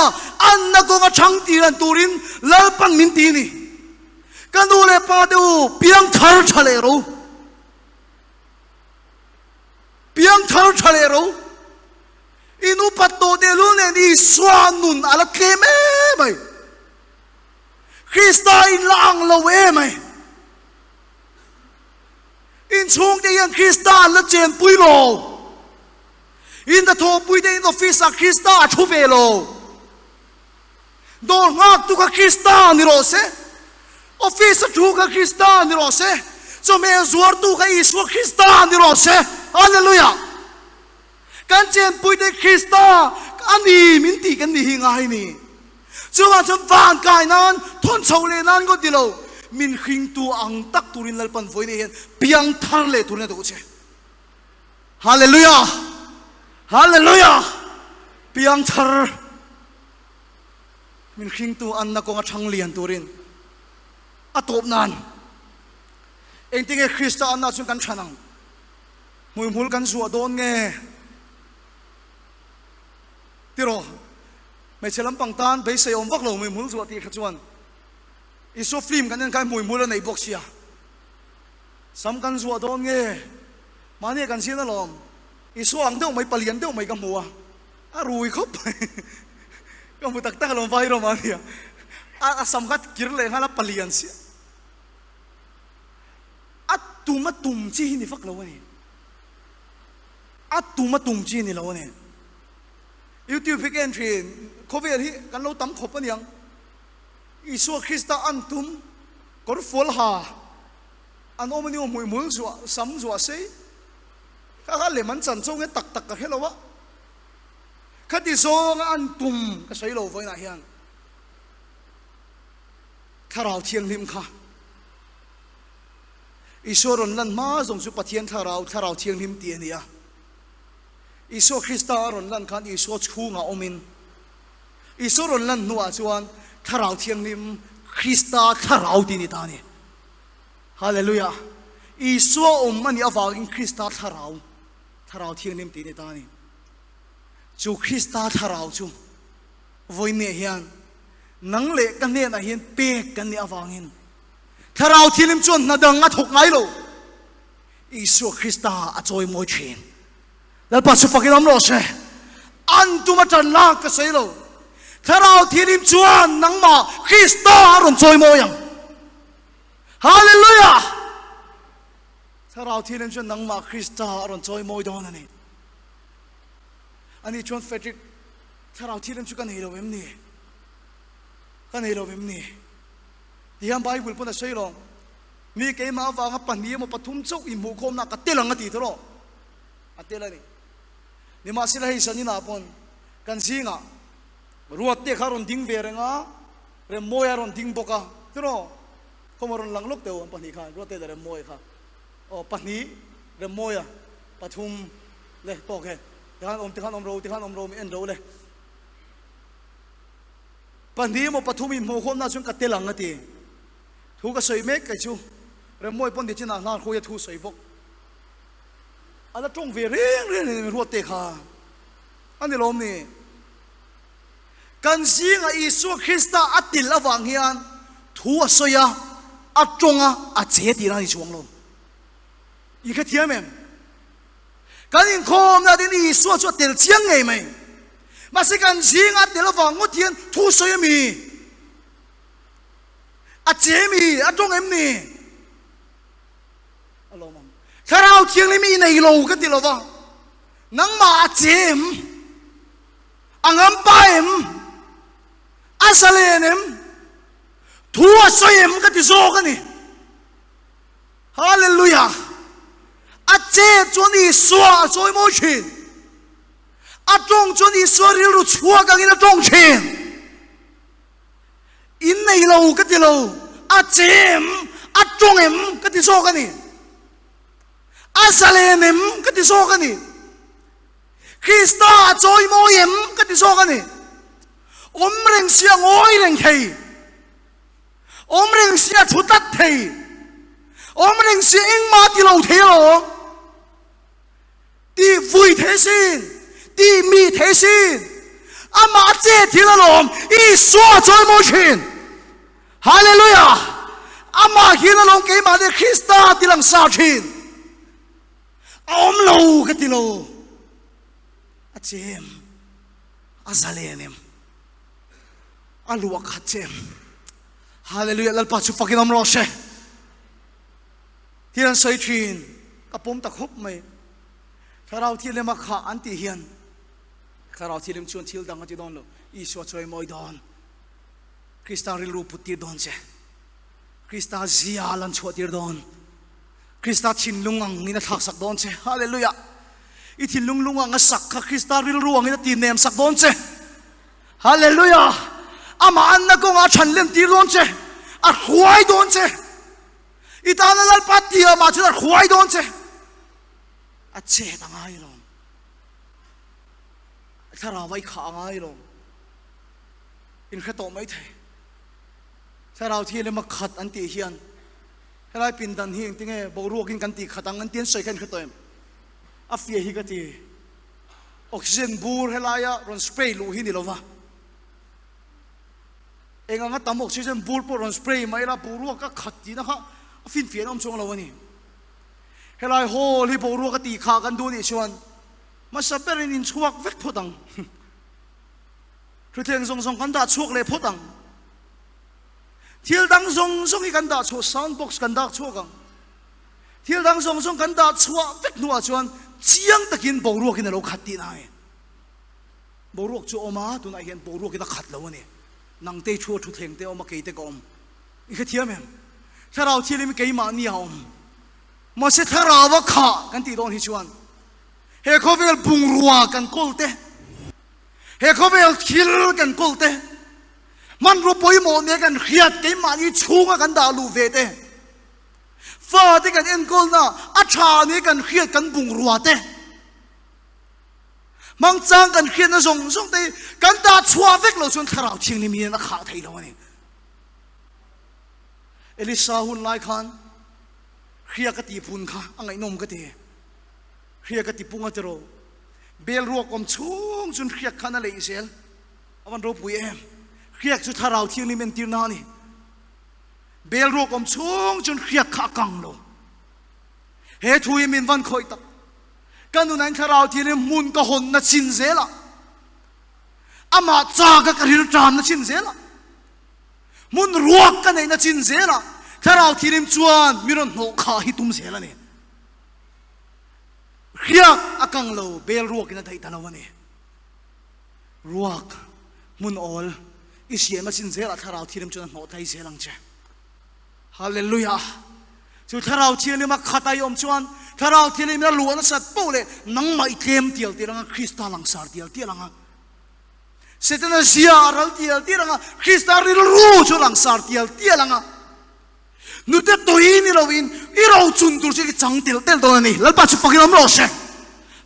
an na ko nga chang ti ran turin lalpan min ti ni kanu le pa du piang thar thale ro piang thar thale ro inu patto de lu ne ni swanun ala keme mai Krista in lang lo e mai in chung de yang Krista la chen pui lo in the top pui de in office a Krista thu ve lo do ngak tu ka Krista ni ro se office thu ka Krista ni ro se so me zuar tu ka Isu Krista ni ro se hallelujah kan chen pui de Krista ani min ti kan ni hingai ni chuwa cham van kai nan thon chho le nan go dilo min khing tu ang tak turin lalpan voi ne piang thar le turin do che hallelujah hallelujah piang thar min khing tu an na ko nga thang lian turin atop nan eng tinge Krista an na chung kan thanang mui mul kan su don nge tiro mai chelam pangtan bei se om vak lo mui mul su ti khachuan iso film kan kai mui mul nei box ya sam kan su don nge mani kan sin lom iso ang deu mai palian deu mai gamua a rui khop kamu tak tak lom vai ro mania a sam khat kirle ngala palian si atuma tum chi ni fak lo ni atuma tum chi ni lo ni YouTube pick entry COVID hi kan lo tam khopaniang Isu Krista antum kor fol ha an omani o mui mul zua sam zua sei ka le man chan chong e tak tak ka helowa khati zong antum ka sei lo voi na hian tharau thiang lim kha Isoron lan ma zong su pathian tharau thiang lim ti ania Isu Krista ron lan khan isu chunga omin Isoron lan nuwa chuan tharau thiang lim Krista tharau ti ni ta ni hallelujah Isu mani awagin Krista tharau thiang lim ti ni ta ni chu Krista tharau chu voi ne hian nang le kan ne na hian pe kan ni awangin tharau thiang lim chon na dang a thok ngai lo Isu Krista a choi moi thin dal pa su fakiram lo se an tu ma tan la ka sei lo tharau thiang lim chuan nang ma Krista ron choi mo yang hallelujah tharau thiang lim chuan nang ma Krista ron choi moi don ani ani chuan Frederick tharau thiang lim chu kan hilo em ni diam Bible pun a sei lo mi ke ma wa nga pan ni mo pathum chau i mu khom na ka telang ati thoro atelani ni ma sila hi sanina pon kan singa ruat te kharon ding verenga re moya ron ding boka tro komoron langlok te on pani kha ruat te re moy kha o pani re moya pathum le to ke tikhan om ro mi en ro le pani mo pathum in mo khom na chung ka telang ati thu ka soi mek kai chu re moy pon di china na khoya thu soi bok ala trong ve reng ruat te kha ani lom ni kan singa Isu Krista atil awang hian thu asoya atonga a che ti na ni chuang lo I kha thiam em kan in khom na din Isu chu tel chiang ngei mai ma se kan singa tel awang ngo thian thu soya mi a che mi atong em ni alo mam tharau thiang li mi nei lo ka ti lo wa nang ma a chem angam pa em asalenem thua soyem ka ti zo ka ni hallelujah a che choni swa soi mo chin a tong choni swa ri lu chua ka in a tong chin in nei lo ka ti lo a chem a tong em ka ti zo ka ni asalenem ka ti zo ka ni Krista choi mo yem ka ti zo ka ni omreng sia ngoi reng thei omreng sia thutat thei omreng sia eng ma ti lo thei lo ti vui thế sin ti mi thế sin อามาเจทีละลมอีสัวจอยโมชินฮาเลลูยาอามาฮิละลมเกมาเดคริสตาติลังซาชินอมโลกติโลอาเจมอาซาเลนิมอาลูกขัดเจมฮาเลลูยาลัลปัจจุฟักินอมโรเชที่นั่นใส่ชินกับผมตะคบไหมถ้าเราที่เลมาขาอันตีเฮียนถ้าเราที่เลมชวนทิลดังกันที่โดนโลอีสวดช่วยมอยดอนคริสตาริลูพุทธิดอนเจคริสตาเซียลันชวดดอนคริสตาชินลุงอังนี่นะทักสักดอนเจฮาเลลูยาอีทินลุงอังสักคริสตาริลูอังนี่นะตีเนมสักดอนเจฮาเลลูยาอามาอันนักงอาฉันเล่นตีดอนเจอาหวยดอนเจอีตานัลปัตติอามาชุดหวยดอนเจอาเจตังไงลงถ้าเราไว้ขาไงลงอินแค่โตไม่เทถ้าเราที่เลยมาขัดอันตีเฮียนถ้าเราปินดันเฮียงที่ไงบอกรู้กินกันตีขัดอันตีนสวยกันแค่โตเองอาฟีฮิกตีออกซิเจนบูร์ให้ลายรอนสเปรย์ลูหินี่หรอวะเองงั้นตามออกซิเจนบูร์ปรอนสเปรย์ไม่ละบูรู้ก็ขัดจีนะครับฟินเฟียนอมชงเราวันนี้เฮลายโฮลีบูรัวกตีขากันดูนี่ชวนมาสับเปรินินชวกเวกพุดังคือเทียงทรงกันดาชวกเลยพุดังเที่ยวดังทรงอีกันดาชวซาวน์บ็อกซ์กันดาชวกังเที่ยวดังทรงกันดาชวเวกนัวชวนเจียงตะกินบูรัวกินเราขัดตีนายบูรัวจูอมาตุนไอเห็นบูรัวกินตะขัดเราวันนี้นังเตชัวทุเทงเตอมาเกยเตกอมอีกเทียมเองถ้าเราที่เลยไม่เกยมาเนี่ยอมมาเสถ้าเราว่าขากันตีโดนฮิชวนเฮคเวลบุงรัวกันโกลเตเฮคเวลคิลกันโกลเตมันรูปอยโมเนี่ยกันเขียดกันมาอีชูงกันดาลูเวเตฟ้าที่กันเอ็นโกลน่ะอาชาเนี่ยกันเขียดกันบุงรัวเตมังจังกันเขียดนะส่งเตกันดาชัวเวกเราชวนถ้าเราเชียงนี่มีนักข่าวไทยเราเนี่ยเอลิซาฮุนไลคันเขียกติพุนค่ะอังไงนมกติเขียกติปุงอัตโรเบลรัวกอมชุ่งจนเขียกขันอะไรอิเซลอวันรูปุยเอ็มเขียกจุดทาราวเที่ยงนี้เป็นตีนานี่เบลรัวกอมชุ่งจนเขียกขากังโลเฮทุยมินวันคอยตักกันดูนั้นทาราวเที่ยงนี้มุนกะหนนัดชินเซล่ะอามาจากกะริลจานนัดชินเซล่ะมุนรัวกันในนัดชินเซล่ะถ้าเราที่ริมจวนมีรถโนขาฮิตุมเสียแล้วเนี่ยเรียกอากังโลเบลรัวกินอะไรตลอดวันนี้รัวกมุนออลอิเสียมาสินเสียละถ้าเราที่ริมจวนโนไทยเสียหลังเจ้าฮาเลลูยาสุดถ้าเราที่ริมมาขัดไอยมจวนถ้าเราที่ริมมาล้วนสัตว์ปูเลยนังไม่เต็มเตียวที่รังคริสต์หลังสารเตียวที่รังเสร็จแล้วเสียรัลเตียวที่รังคริสต์ริลรู้จุหลังสารเตียวที่รังนุเตตัวนี้เราวินอีเราจุนตัวที่จังเตลตัวนี้แล้วปัจจุบันเราไม่รู้เช่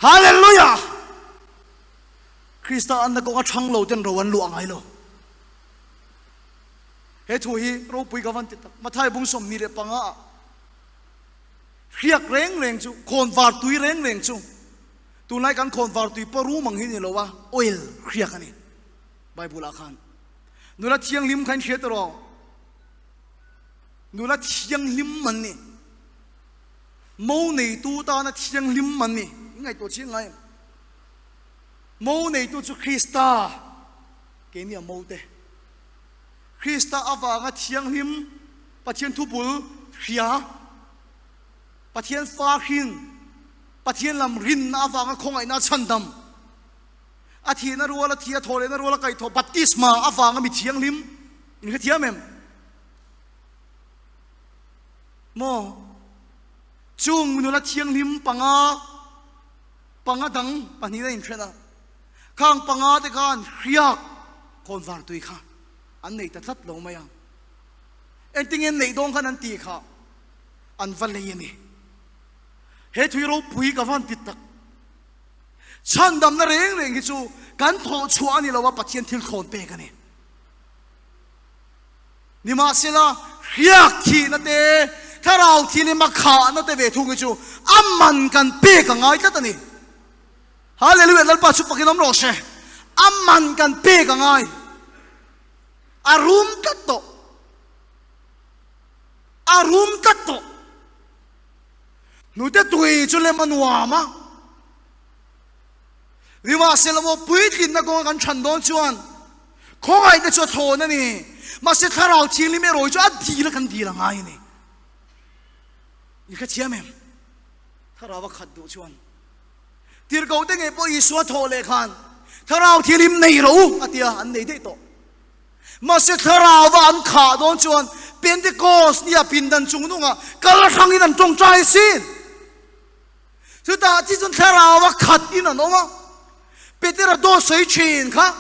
ฮาเลลูยาคริสต์อันนั้นก็ช่างเราจนเราวันหลวงไงเราเฮ้ยทุยเราปุยกับวันติดมาท้ายบุญสมนี่เด็ปังอ่ะเรียกเร่งจูคนวาร์ตุยเร่งจูตัวไหนกันคนวาร์ตุยปรู้มังหินี่เราว่าออยล์เรียกกันนี่ไบเบิลอาคารนู่นละเที่ยงลิมขันเขียนตัวนู่นละเที่ยงลิมมันนี่โมในตัวตานะเที่ยงลิมมันนี่ยังไงตัวเชี่ยงไงโมในตัวจุคริสตาเกี่ยนี่โมเตคริสตาอาวางะเที่ยงลิมปะเทียนทุบุลเขียปะเทียนฟ้าหินปะเทียนลำรินอาวางะคงไอนาชันดำอาทิตย์นรัวละเทียโทเลนรัวละไก่โทบัตติสมาอาวางะมีเที่ยงลิมนี่คือเที่ยงเมมโมจุงนุละเทียงลิมปังาดังปนีได้ยินเช่นนั้นข้างปังาแต่การเรียกคนวาร์ตุยค่ะอันไหนแต่ทัดลงมายังเอ็นติงเอ็นไหนดงขันอันตีค่ะอันวันเลยนี่เฮทุยเราปุยกับวันติดตักฉันดำนั่นเองที่จูกันโผล่ชัวนี่เราว่าปัจเจียนทิลโคนเปกันนี่นี่มาเสียละเรียกทีนั่นเองถ้าเราที่นี่มาขานั่นแต่เวทุกจูอัมมันกันเปกันไงกันนี่ฮาเลลูยาลัลปัจจุบันน้ำโรเช aman kan pe ka ngai arum tatto nu te tui chu le manwa ma riwa selamo puitlin na ko kan chandon chuan khoi te chu thon ani ma se tharau thili me roi chu adi la kan di la ngai ni ni ka chiamem tharawa khat du chuan tir go te nge po isu tho le khan tharau thilim nei ro atia an nei de to ma se tharawa an kha don chuan Pentecost nia pindan chungnunga kala thangin an tong trai sin chuta chi chun tharawa khat in an oma petera do sei chin kha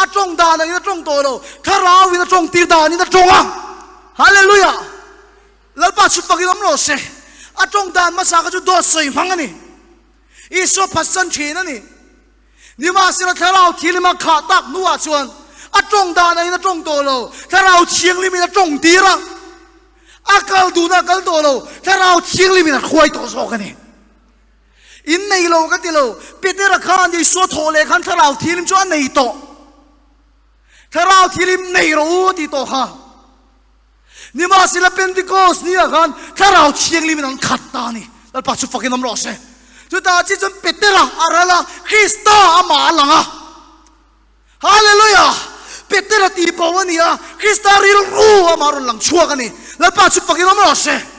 a tong da na ina tong to lo tharaw ina tong tir da ni na tonga hallelujah lalpa chu pagin am lo se a tong dan ma sa ka chu do sei mangani iso phasan chin ani ni ma se tharaw thilima kha tak nuwa chuan a tong da na ina tong to lo tharau chiang li mi na tong tira a kal du na kal to lo tharau chiang li mi na khoi to so ka ni in nei lo ka ti lo petera khan di so tho le khan tharau thilim chu an nei to tharau thilim nei ro ti to ha ni ma sila Pentecost ni khan tharau chiang li mi na khat ta ni lal pa chu fakin am ro se chu ta chi chun petera arala Krista ama langa hallelujah petera ti pawania Krista ril ru amaron lang chua kani la pa chu pakin am se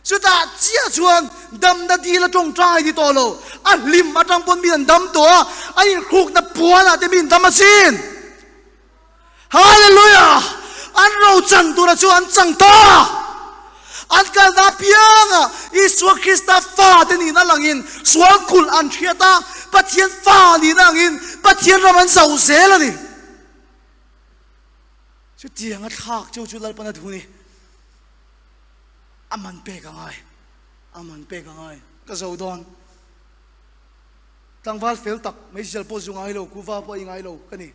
chuta chia chuan dam da di la tong trai di tolo a lim atang pon min dam to a in khuk na puana te min dam asin hallelujah an ro chang tu na chuan chang ta an kal da pianga isu Krista fa de ni na langin sual kul an thiata pathian fa ni nangin pathian raman sau zel ani chu tiang a thak chu chu lal pana thuni aman pe ka ngai ka zo don tangwal fel tak mai sel po zungai lo kuwa po ingai lo kani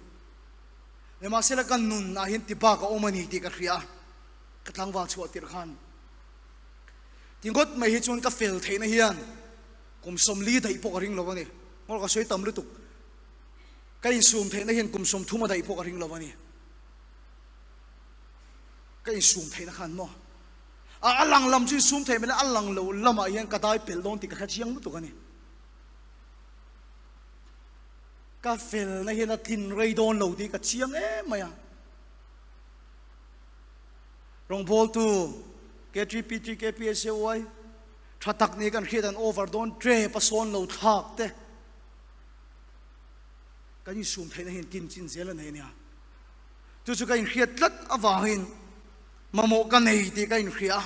le ma sela kan nun na hin tipa ka omani ti ka khria ka tangwal chu tir khan tingot mai hi chun ka fel theina hian kum som li dai po ka ring lo ni ngol ka soi tam lu tuk ka in sum theina hian kum som thuma dai po ka ring lo ni ka in sum theina khan mo alang lam chu sum thei mele alang lo lama hian ka dai pel don ti ka chiang lu tuk ani ka fel na hian a thin rei don lo ti ka chiang maya rong bol tu K3P3 KPSY thatak ni kan khit an over don tre pa son lo thak te kan sum thei na hian kin chin zel an nia chu kan khiat lat awahin mamo ka nei ti ka in khria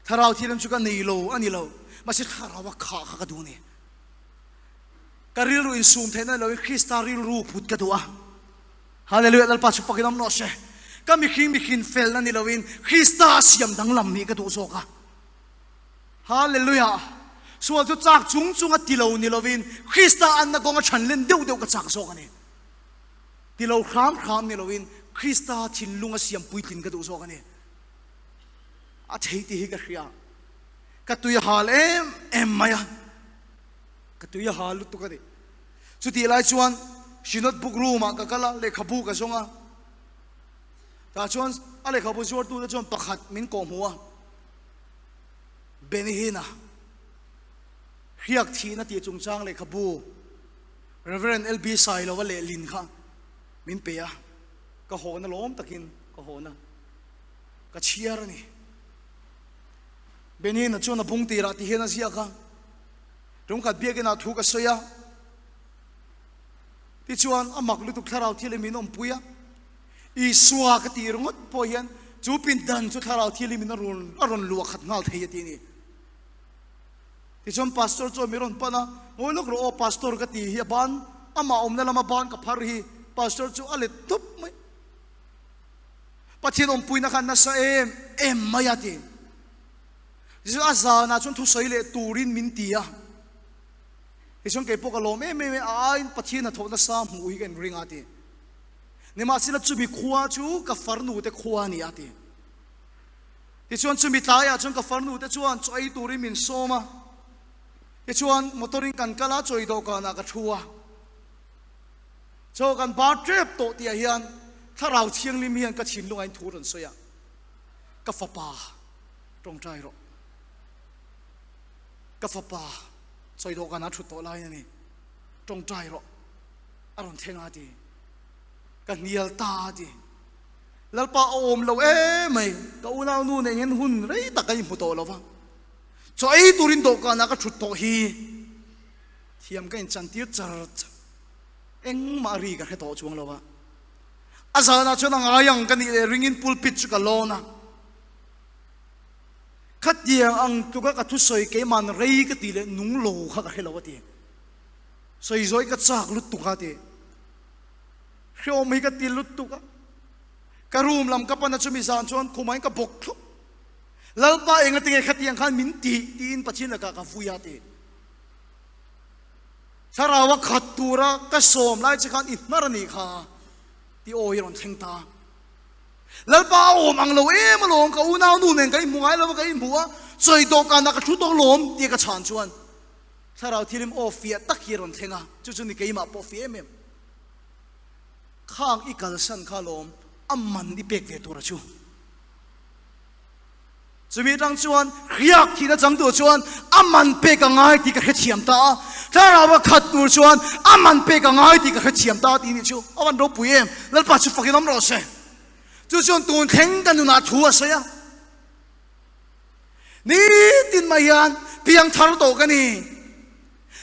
tharau thilam chu ka nei lo ani lo ma se tharawa kha ka du ni karil ru in sum thena lo Krista ril ru phut ka duwa hallelujah dal pa chu pakinam no se ka mi khin fel na ni lovin Krista siam dang lam mi ka du so ka hallelujah sual chu chak chung a tilo ni lovin Krista an na gonga chanlen deu ka chak so ka ni tilo kham ni lovin Krista thin lunga siam puitin ka du so ka ni a thei ti hi ka khria ka tu ya hal em maya ka tu ya hal tu ka de chu ti lai chuan shinot book room ka kala le khabu ka songa ta chuan a le khabu chuar tu da chuan pakhat min ko huwa benihina khiak thi na ti chung chang le khabu Reverend LB Sailo wa le lin kha min pe ya ka ho na lom takin ka ho na ka chiar ni benin na chuna bung tira ti hena sia ka rum ka biak na thu ka soya ti chuan amak lu tu tharau thile min om puya I suwa ka ti rungot po hian chu pin dan chu tharau thile min aron lu khat ngal thei ti ni ti chuan pastor chu miron pana ngolok ro pastor ka ti hi ban ama om na lama ban ka phar hi pastor chu ale tup mai pathin om puina khan na sa em maya ti Jisu asa na chun thu soi le turin min tia Jisun ke poka lo me ain pathin na thona sam hu hi kan ring ati ni ma sila chu bi khuwa chu ka farnu te khuwa ni ati Jisun chu mi taya chun ka farnu te chuan choi turin min soma Jisun motoring kan kala choi do ka na ka thuwa cho kan ba trep to tia hian tharau thiang lim hian ka thin lungai thu ron soya ka fa pa trong trai ro ka fa pa soi do kana thu to lai ni trong trai ro aron thenga ti ka nial ta ti lalpa om lo mai ka unau nu ne ngen hun rei ta kai mu to lo wa cho ai turin do kana ka thu to hi thiam kain chan tir char eng mari ka to chuang lo wa azana chona ngayang kan ni ringin pulpit chu ka lona khát diang ang tu ka thu soi ke man rei ka ti le nung lo kha ka helo ti soi zoi ka chak lut tu kha ti khyo mi ka ti lut tu ka karum lam ka pana chu mi san chon khumai ka bok thu lalpa eng ati khát diang khan min ti tin pachin la ka ka fuya ti sarawa khatura ka som lai chi khan itnar ni kha ti oiron thengta lalpa om ang lo em long ka unau nu nen kai mungai lo kai muwa choi do ka na ka thu dong lom ti ka chan chuan sarau thirim o fia tak hiron thenga chu chu ni kai ma po fia mem khang ikal san kha lom amman di pek ve to ra chu chumi tang chuan khiak thi na chang tu chuan amman pe ka ngai ti ka he chiam ta sarawa khat tur chuan amman pe ka ngai ti ka he chiam ta ti ni chu awan ro puem lalpa chu fakin om ro se chú chọn tuần thènกันna thua sao ya ni tin mai yan piang thar to ka ni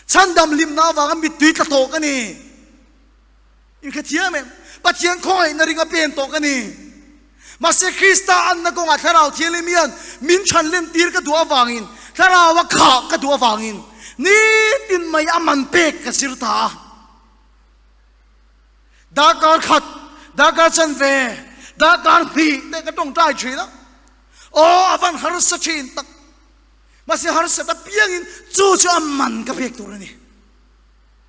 chan dam lim na wa mi tui ka to ka ni in ka thiam em pathian khoi na ringa pen to ka ni ma se krista an na ko nga tharau thilim yan min chan len tir ka duwa wangin tharawa kha ka duwa wangin ni tin mai aman pek ka sirta da kar khat da kar chan ve da gar thi te ka tong tai chhi na o avan har sa chin tak ma se har sa ta piang in chu chu amman ka phek tur ni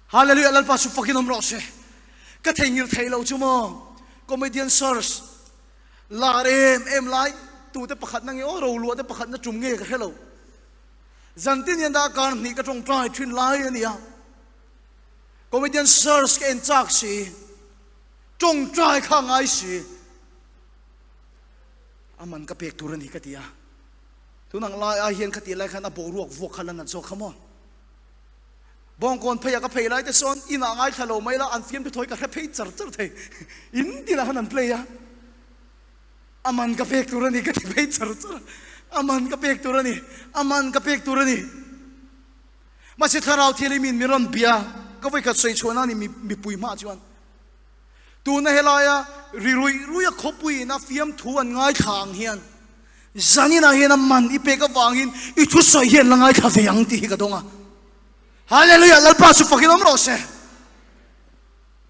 hallelujah lal pa su fakin om ro se ka thengil thailo chu mo comedian sirs la em lai tu te pakhat na nge o ro lu te pakhat na chum nge ka hello zantin yan da gar ni ka tong tai thin lai ani ya comedian sirs ke en chak si tong tai kha ngai si aman ka pek turan hi katia tunang lai a hian khati lai khan a boruak vok khalan an zo khamo bong kon phaya ka phei lai te son ina ngai thalo mai la an fiam te thoi ka kha phei char char thei in tila han an play ya aman ka pek turan hi ka phei char char aman ka pek turan hi aman ka pek turan hi ma se tharau thelimin miron bia ka vai ka sei chona ni mi pui ma chuan tu na helaya ruya khopui na fiam thu an ngai thang hian zani na hian man i pe ka wangin I thu soi hian langai kha veang ti ka donga hallelujah lalpa su fakin om ro se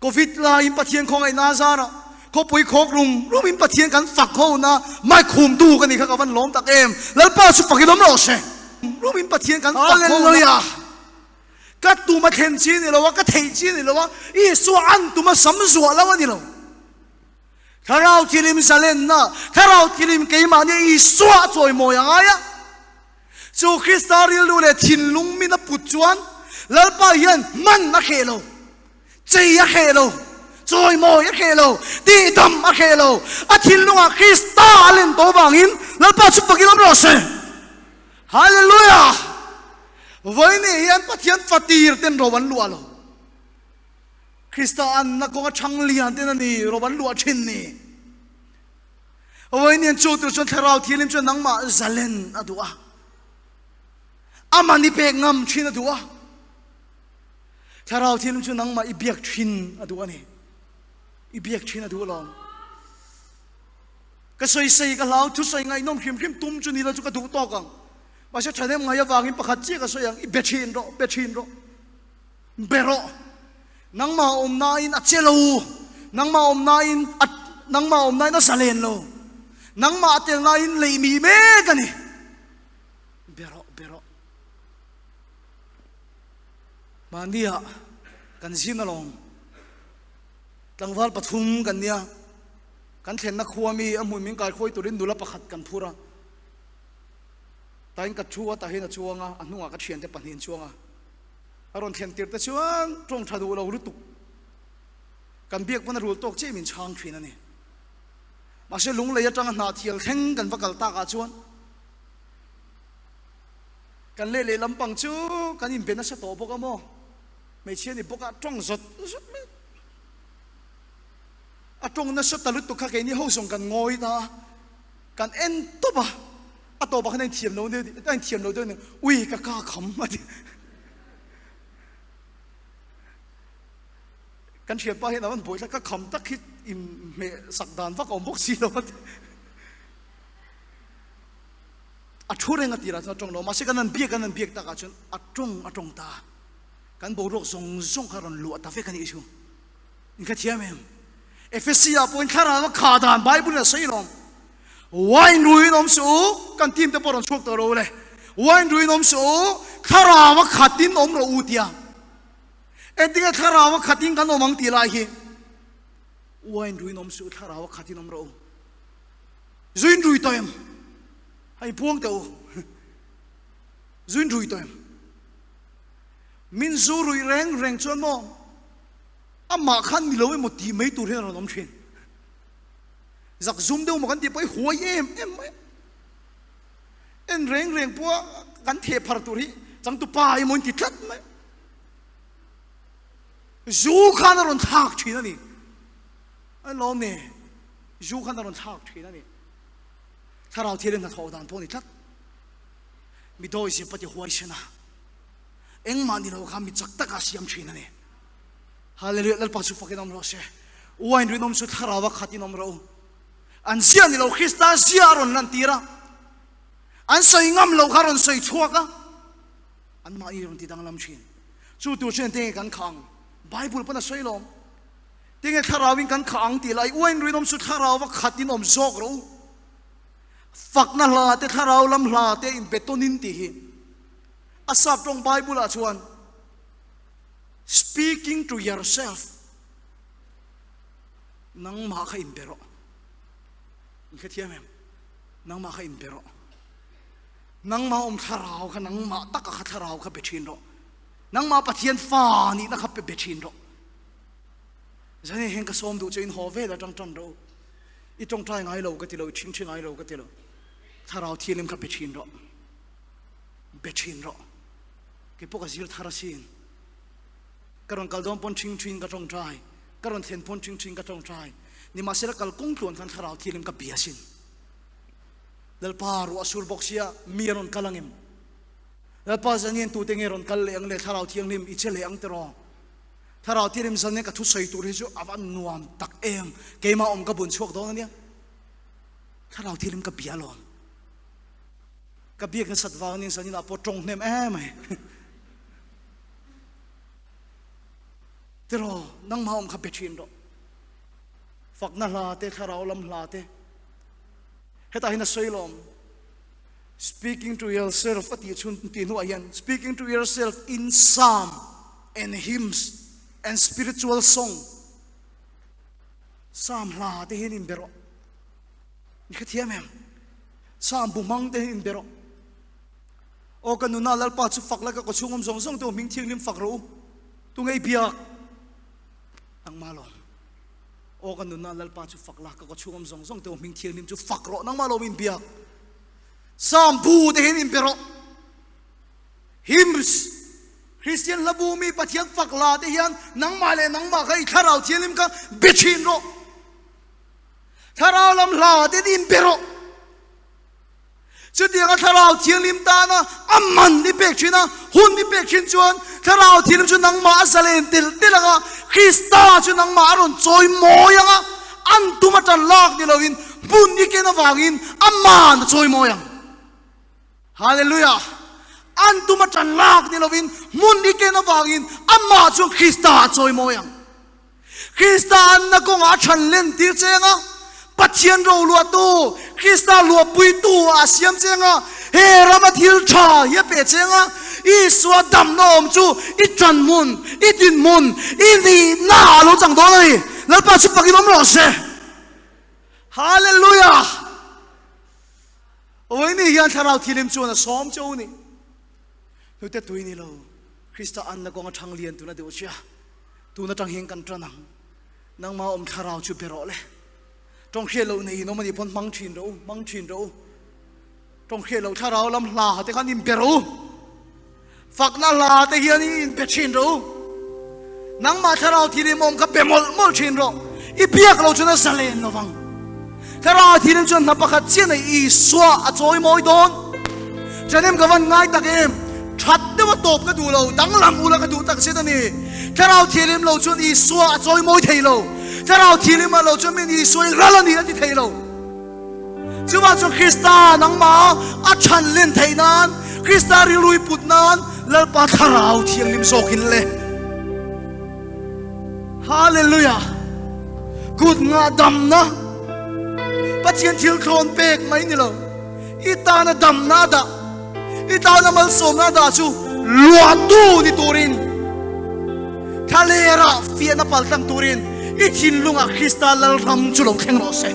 covid la in pathian khong ai na za na khopui khok rum in pathian kan fak ho na mai khum tu ka ni kha ka van lom tak em lalpa su fakin om ro se in pathian kan fak ho hallelujah ka tu ma then chi ni lo wa ka thei chi ni lo wa I su an tu ma sam zuwa la wa ni lo tharau thilim salen na tharau thilim ke ma ni I suwa choi mo yang aya chu kristaril lu le thin lung mi na put chuan lalpa hian man na khelo chei ya khelo choi mo ya khelo ti dam a khelo a thin lunga kristalin to bangin lalpa chu pakilam ro se hallelujah voi ne hian pathian fatir ten rowan lualo krista an na ko thang lian ten ani rowan lu thin ni voi ne chu tu chon tharau thilim chon nangma zalen adua amani pe ngam thin adua tharau thilim chon nangma I biak thin adua ni I biak thin adua long ka soi sei ka lau thu soi ngai nom khim tum chu ni la chu ka du to kang ma se thane ngai wangin pakhat chi ka soyang I bethin ro bero nangma om na in achelo nangma om na in na salen lo nangma atel na in leimi me kani bero mandia kan sinalong tlangwal pathum kan nia kan thlen na khuami amun min kai khoi turin dula pakhat kan phura tain ka chua ta hena chuanga anunga ka thian te panin chuanga aron thian tir te chuan tong thadu lo rutu kan biak pana rul tok che min chang thrin ani ma se lung leya tang na thial theng kan vakal ta ka chuan kan le lampang chu kan in bena sa to boka mo mai chen ni boka tong zot atong na sa talut to kha ke ni ho song kan ngoi ta kan en to ba ato ba kan thiam no ne tan thiam no de ne ui ka kham ma di kan thiam pa he na man boi la ka kham tak hit im me sak dan va kom bok si lo athure nga tira tong no ma se kan an biak ta ka chun atong ta kan bo rok zong kharon lu ta fe kan isu in ka thiam em Ephesia point khara ma kha dan Bible na sei lom wine ruin om su kan tim te poron chok to ro le wine ruin om su khara ma khatin om ro utia ending khara ma khatin kan omang ti lai hi wine ruin om su khara ma khatin om ro zuin rui to em hay puang te o zuin rui to em min zu rui reng chon mo amma khan mi lo mo ti mai tu re nom chen giặc zoom đâu mà kan ti pai huai em en reng po kan the phar tu ri chang tu pa mon ti that mai zu khan ron thak thin ani an lo ne zu khan ron thak thin ani tharau thilen na tho dan po ni that mi doi si pati huai sena eng man ni lo kham mi chak tak a siam thin ani hallelujah lal pa su fakin om ro se wain ri nom su tharawa khatin om ro an sian ni lo Krista siaron nan tira an soi ngam lo kharon soi chuaka an ma i ron ti dang lam chin chu tu chen te kan khang Bible pa na soi lom tinge tharawin kan khang ti lai wain ri nom su tharawa khatin om zok ro fak na la te tharaw lam la te in betonin ti hi asap trong Bible a chuan speaking to yourself nang ma kha impero ikha thiam em nang ma kha impero nang ma tharau kha nang ma tak kha tharau kha bethin ro nang ma pathian fa ni na kha pe bethin ro zani hen ka som du chein ho ve la tang ro I tong trai ngai lo ka ti lo ching ngai lo ka ti lo tharau thilim kha bethin ro ke poka zil tharasin karon kaldom pon ching ka tong trai karon then pon ching ka tong trai ni masela kal kong tuan kan tharau thilim ka biasin dal paru asur boxia miron kalangim dal pa zanien tu tengeron kal leng le tharau thiang nim ichele ang tero tharau thilim zanne ka thu sei tu ri chu awan nuam tak em keima om ka bun chuak dong ania tharau thilim ka bialon ka biak na satwa ning sanin apo tong nem mai tero nang ma om kha bethin ro fak na la te tharau lam la te heta hina soilom speaking to yourself ati chun ti nu ayan speaking to yourself in psalm and hymns and spiritual song psalm la te hin in bero ni khathiam em psalm bumang te hin bero o kanuna lalpa chu fakla ka ko chungom song to ming thing lim fakro tu ngai biak ang malo o kanuna lalpa chu fakla ka ko chungom song to ming thing lim chu fakro nang malo min biak psalm bu te hin in bero hymns Christian labumi pathian fakla te hian nang male nang ma kai tharau thialim ka bethin ro tharau lam la te din bero chutia ka tharau thialim ta na amman ni pek china hun ni pek chin chuan tharau thialim chu nang ma asalen til tilanga Krista chu nang ma ron choi moyanga an tuma tan lak ni lovin bun ni ke na wangin amman choi moyang hallelujah an tuma tan lak ni lovin mun ni ke na wangin amma chu Krista choi moyang Krista an na ko nga than len ti chenga pathian ro lua tu Krista lua pui tu asiam chenga he ramathil tha ye pe chenga I swa dam nom chu I tran mun I din mun I ni na lo chang do ni lal pa chu pakin om lo se hallelujah oi ni hian tharau thilim chu na som chu ni nu te tui ni lo Krista an na ko nga thang lian tu na de chia tu na tang hing kan tranang nang ma om tharau chu pero le trong khe lo nei no mani pon mang thin ro trong khe lo tharau lam la te khan im pero fak na la te hian in pe thin ro nang ma tharau thirim om ka pe mol thin ro i piak lo chuna salen no wang tharau thirim chun na pakhat chen ai i swa a choi moi don chanem ka van ngai takem that de wa top ka du lo dang lam ula ka du tak se ni tharau thirim lo chun i swa a choi moi thei lo tharau thirim ma lo chun min i soi rala ni ati thei lo chuwa chu Krista nang ma a chan len thei nan Krista ri lui put nan lal pa tharau thirim sokin le hallelujah good nga dam na pathian thil khron pek mai ni lo ita na dam na da ita na mal som na da chu lua tu ni turin thalera fia na paltang turin i thin lunga Krista lal ram chu lo theng ro se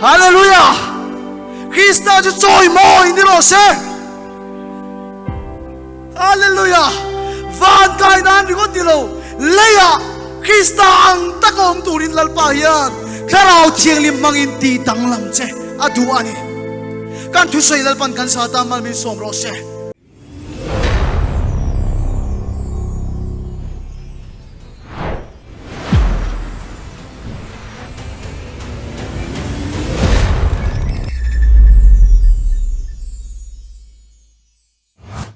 hallelujah Krista chu choi moi ni ro se hallelujah van kai dan ri ko ti lo leya Krista ang takom turin lalpa yan tharau thiang lim mangin ti tang lam che adu ani kan thu sei lalpan kan sa ta mal min som ro se